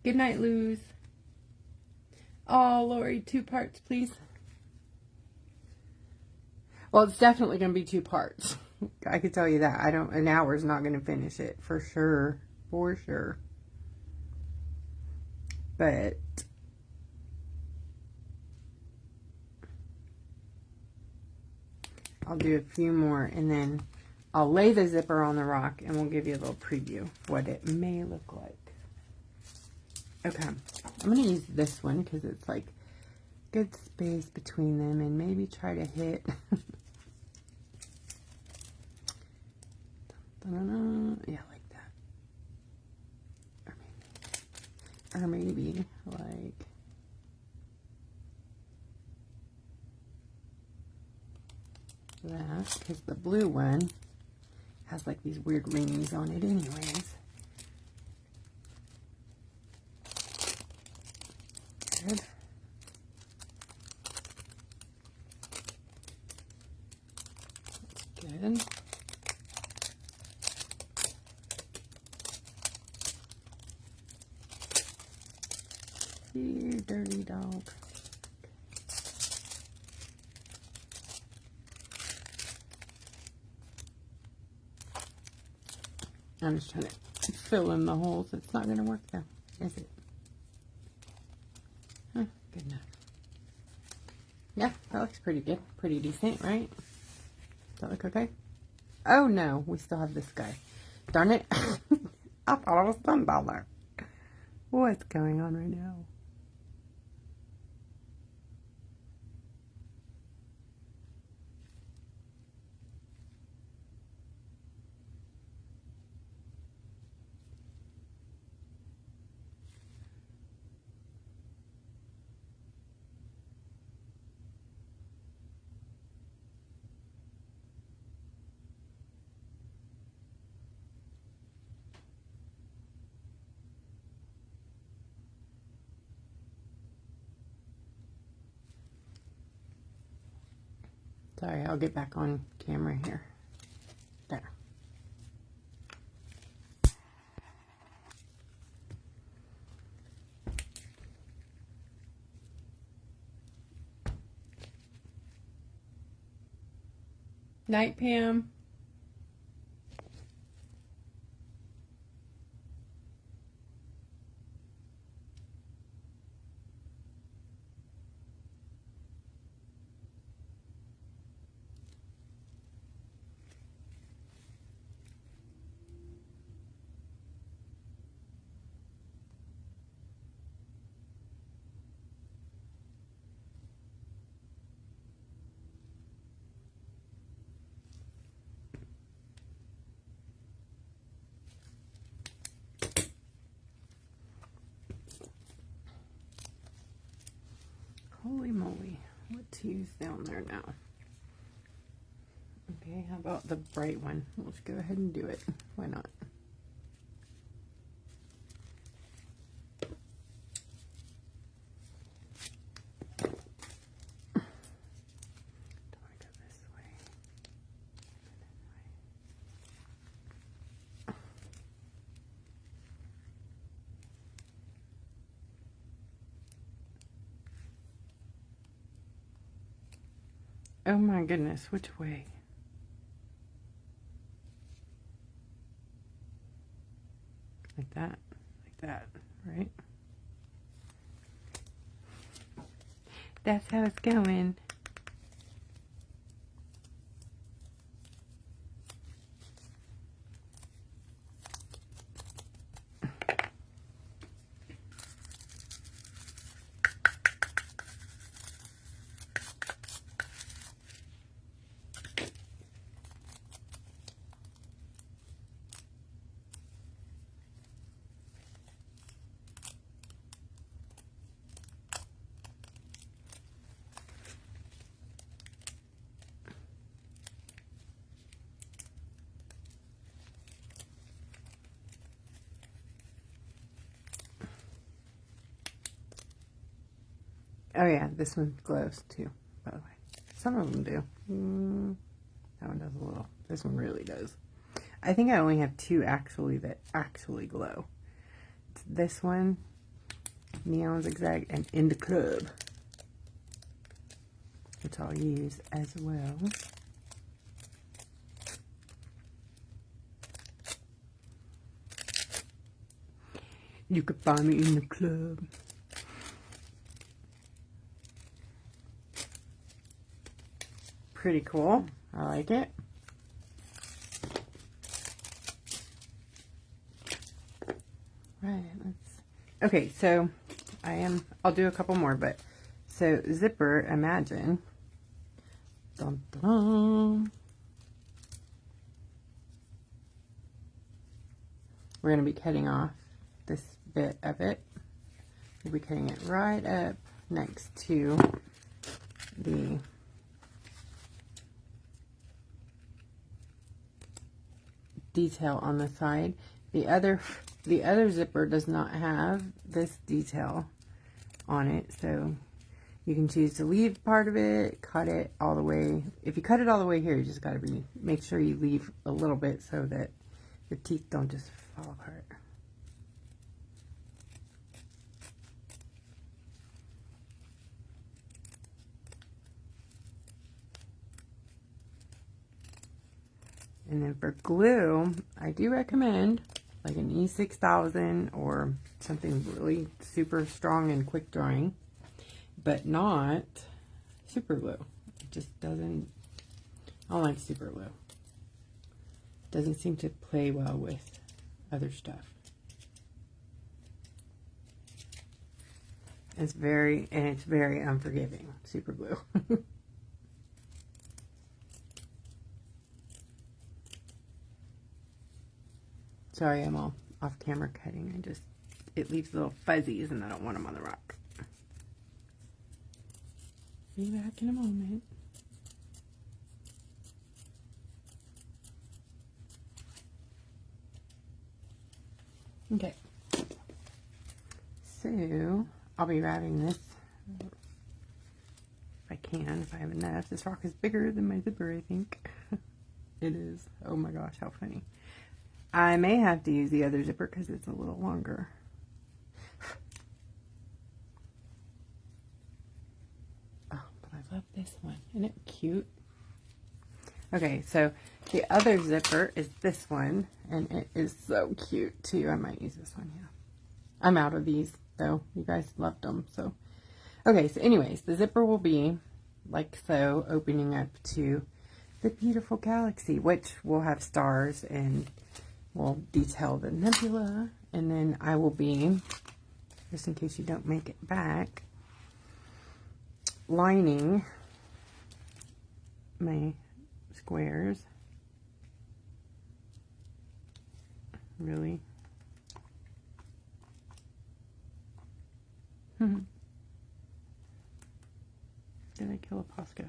Good night, Luz. Oh, Lori, 2 parts, please. Well, it's definitely going to be 2 parts. I could tell you that. An hour's not going to finish it, for sure. For sure. But I'll do a few more, and then I'll lay the zipper on the rock, and we'll give you a little preview of what it may look like. Okay, I'm going to use this one because it's like good space between them, and maybe try to hit yeah, like that, or maybe like that, because the blue one has like these weird rings on it anyways. Good. Good. You dirty dog. I'm just trying to fill in the holes. It's not going to work though, is it? Huh, good enough. Yeah, that looks pretty good. Pretty decent, right? Does that look okay? Oh no, we still have this guy. Darn it. I thought I was done down there. What's going on right now? Sorry, I'll get back on camera here. There. Night, Pam. Holy moly. Let's use down there now. Okay, how about the bright one? Let's go ahead and do it. Why not? Oh my goodness, which way? Like that, right? That's how it's going. Oh yeah, this one glows too, by the way. Some of them do. That one does a little. This one really does. I think I only have two actually that actually glow. It's this one, Neon Zigzag, and In the Club, which I'll use as well. You could find me in the club. Pretty cool. I like it. Right, okay, so I'll do a couple more, but so zipper, imagine. Dun, dun. We're going to be cutting off this bit of it. We'll be cutting it right up next to the detail on the side. The other zipper does not have this detail on it, so you can choose to leave part of it, cut it all the way. If you cut it all the way here, you just got to make sure you leave a little bit so that the teeth don't just fall apart. And then for glue, I do recommend like an E6000 or something really super strong and quick drying, but not super glue. It just doesn't, I don't like super glue. Doesn't seem to play well with other stuff. It's very unforgiving, super glue. Sorry, I'm all off camera cutting. It leaves little fuzzies and I don't want them on the rock. Be back in a moment. Okay. So, I'll be wrapping this if I can, if I have enough. This rock is bigger than my zipper, I think. It is. Oh my gosh, how funny. I may have to use the other zipper because it's a little longer. Oh, but I love this one. Isn't it cute? Okay, so the other zipper is this one, and it is so cute too. I might use this one, yeah. I'm out of these, though. You guys loved them, so. Okay, so anyways, the zipper will be like so, opening up to the beautiful galaxy, which will have stars and will detail the nebula. And then I will be, just in case you don't make it back, lining my squares. Really. did I kill a Posca?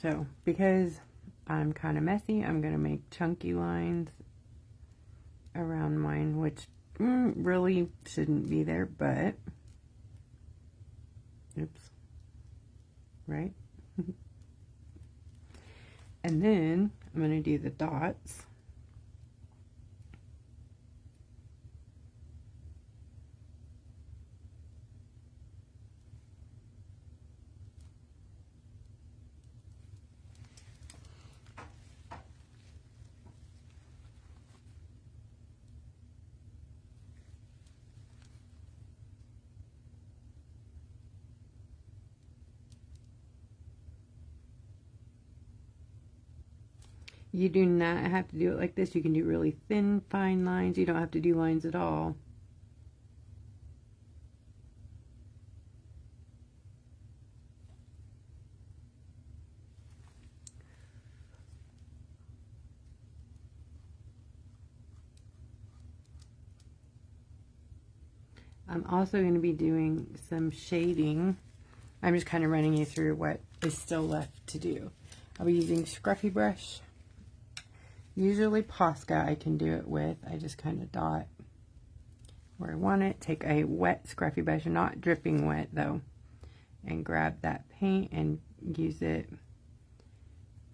So, because I'm kind of messy, I'm going to make chunky lines around mine, which really shouldn't be there, but, oops, right? And then I'm going to do the dots. You do not have to do it like this. You can do really thin, fine lines. You don't have to do lines at all. I'm also going to be doing some shading. I'm just kind of running you through what is still left to do. I'll be using Scruffy brush. Usually Posca I can do it with. I just kind of dot where I want it. Take a wet Scruffy brush, not dripping wet though, and grab that paint and use it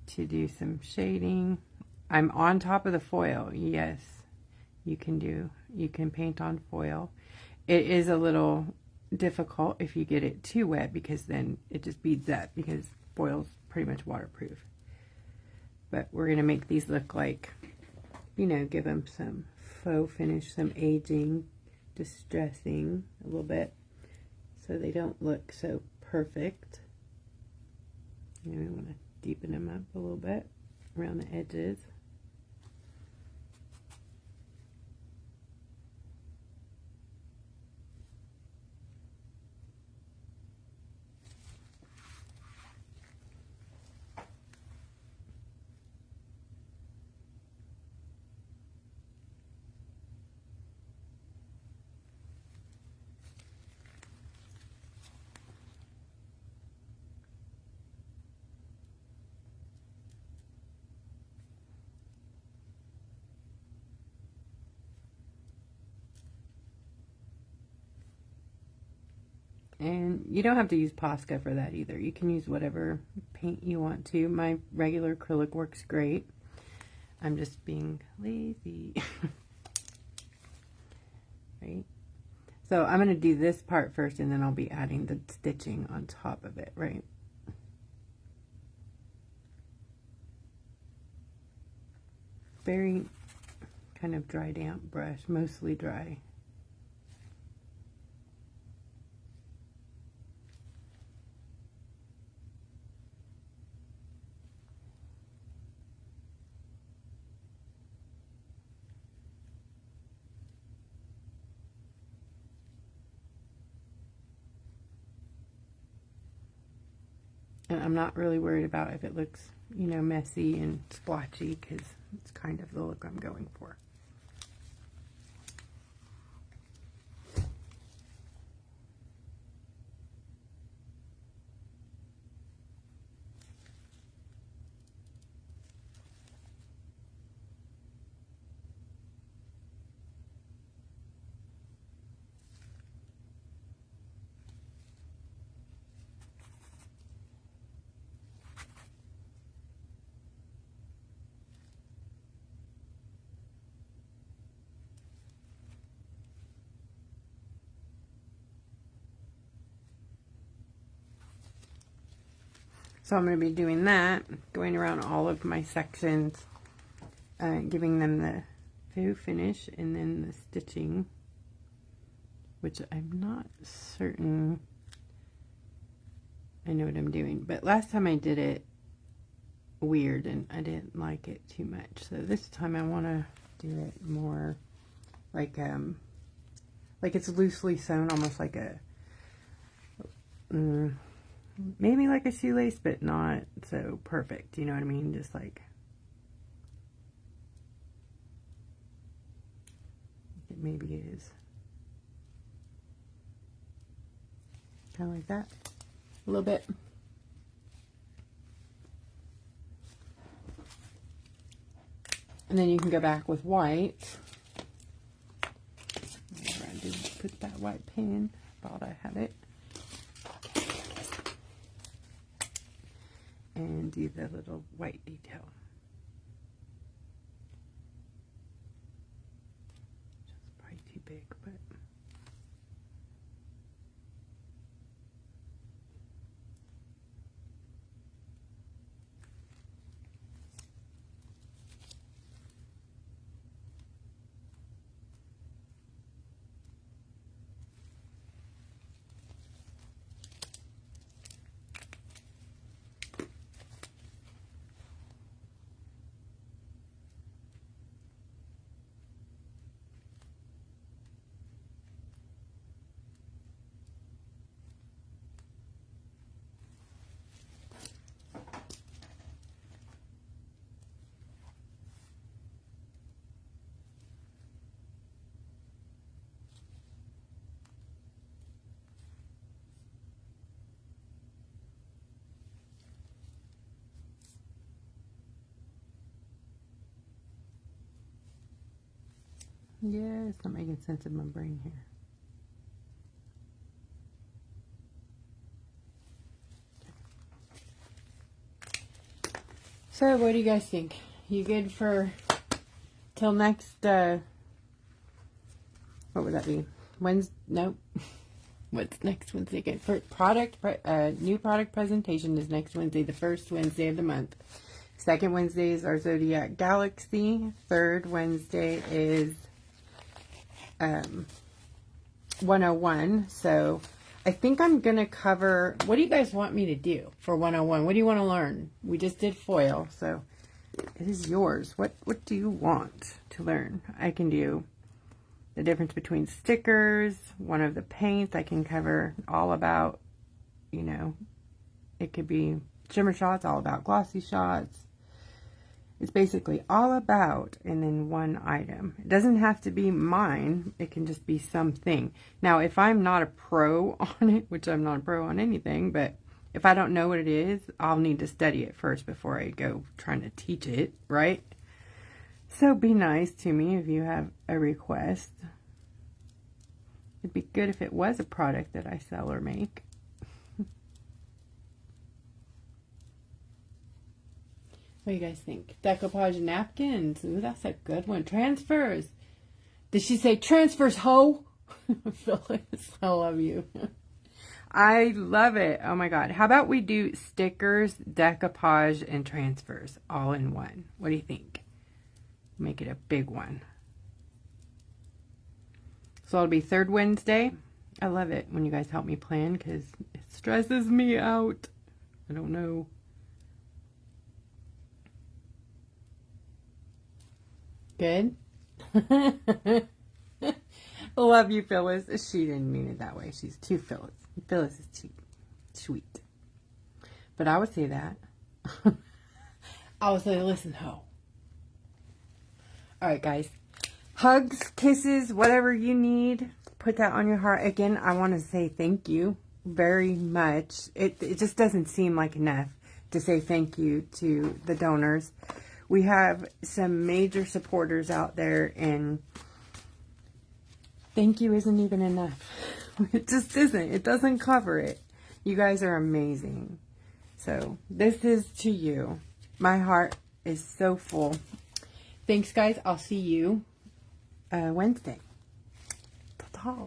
to do some shading. I'm on top of the foil. Yes, you can paint on foil. It is a little difficult if you get it too wet, because then it just beads up, because foil's pretty much waterproof. But we're going to make these look like, you know, give them some faux finish, some aging, distressing a little bit, so they don't look so perfect. You know, we want to deepen them up a little bit around the edges. And you don't have to use Posca for that either. You can use whatever paint you want to. My regular acrylic works great. I'm just being lazy. Right? So I'm going to do this part first, and then I'll be adding the stitching on top of it, right? Very kind of dry, damp brush, mostly dry. And I'm not really worried about if it looks, you know, messy and splotchy, because it's kind of the look I'm going for. So I'm going to be doing that, going around all of my sections, giving them the faux finish, and then the stitching, which I'm not certain I know what I'm doing. But last time I did it weird, and I didn't like it too much. So this time I want to do it more like it's loosely sewn, almost like a... maybe like a shoelace, but not so perfect, you know what I mean? Just like it maybe is. Kind of like that. A little bit. And then you can go back with white. I didn't put that white pen. Thought I had it. And do the little white detail. Just probably too big, but. Yeah, it's not making sense in my brain here. So, what do you guys think? You good for till next, what would that be? Wednesday? Nope. What's next Wednesday? Good for new product presentation is next Wednesday, the first Wednesday of the month. Second Wednesday is our Zodiac Galaxy. Third Wednesday is 101. So I think I'm going to cover, what do you guys want me to do for 101? What do you want to learn? We just did foil, so it is yours. What do you want to learn? I can do the difference between stickers, one of the paints. I can cover all about, you know, it could be shimmer shots, all about glossy shots. It's basically all about and then one item. It doesn't have to be mine. It can just be something. Now, if I'm not a pro on it, which I'm not a pro on anything, but if I don't know what it is, I'll need to study it first before I go trying to teach it, right? So be nice to me if you have a request. It'd be good if it was a product that I sell or make. What do you guys think? Decoupage napkins. Ooh, that's a good one. Transfers. Did she say transfers, ho? Phyllis, I love you. I love it. Oh my God. How about we do stickers, decoupage, and transfers all in one? What do you think? Make it a big one. So it'll be third Wednesday. I love it when you guys help me plan because it stresses me out. I don't know. Good. Love you, Phyllis. She didn't mean it that way. She's too Phyllis. Phyllis is too sweet. But I would say that. I would say, listen, ho. All right, guys. Hugs, kisses, whatever you need. Put that on your heart. Again, I want to say thank you very much. It just doesn't seem like enough to say thank you to the donors. We have some major supporters out there, and thank you isn't even enough. It just isn't. It doesn't cover it. You guys are amazing. So this is to you. My heart is so full. Thanks, guys. I'll see you Wednesday. Ta-ta.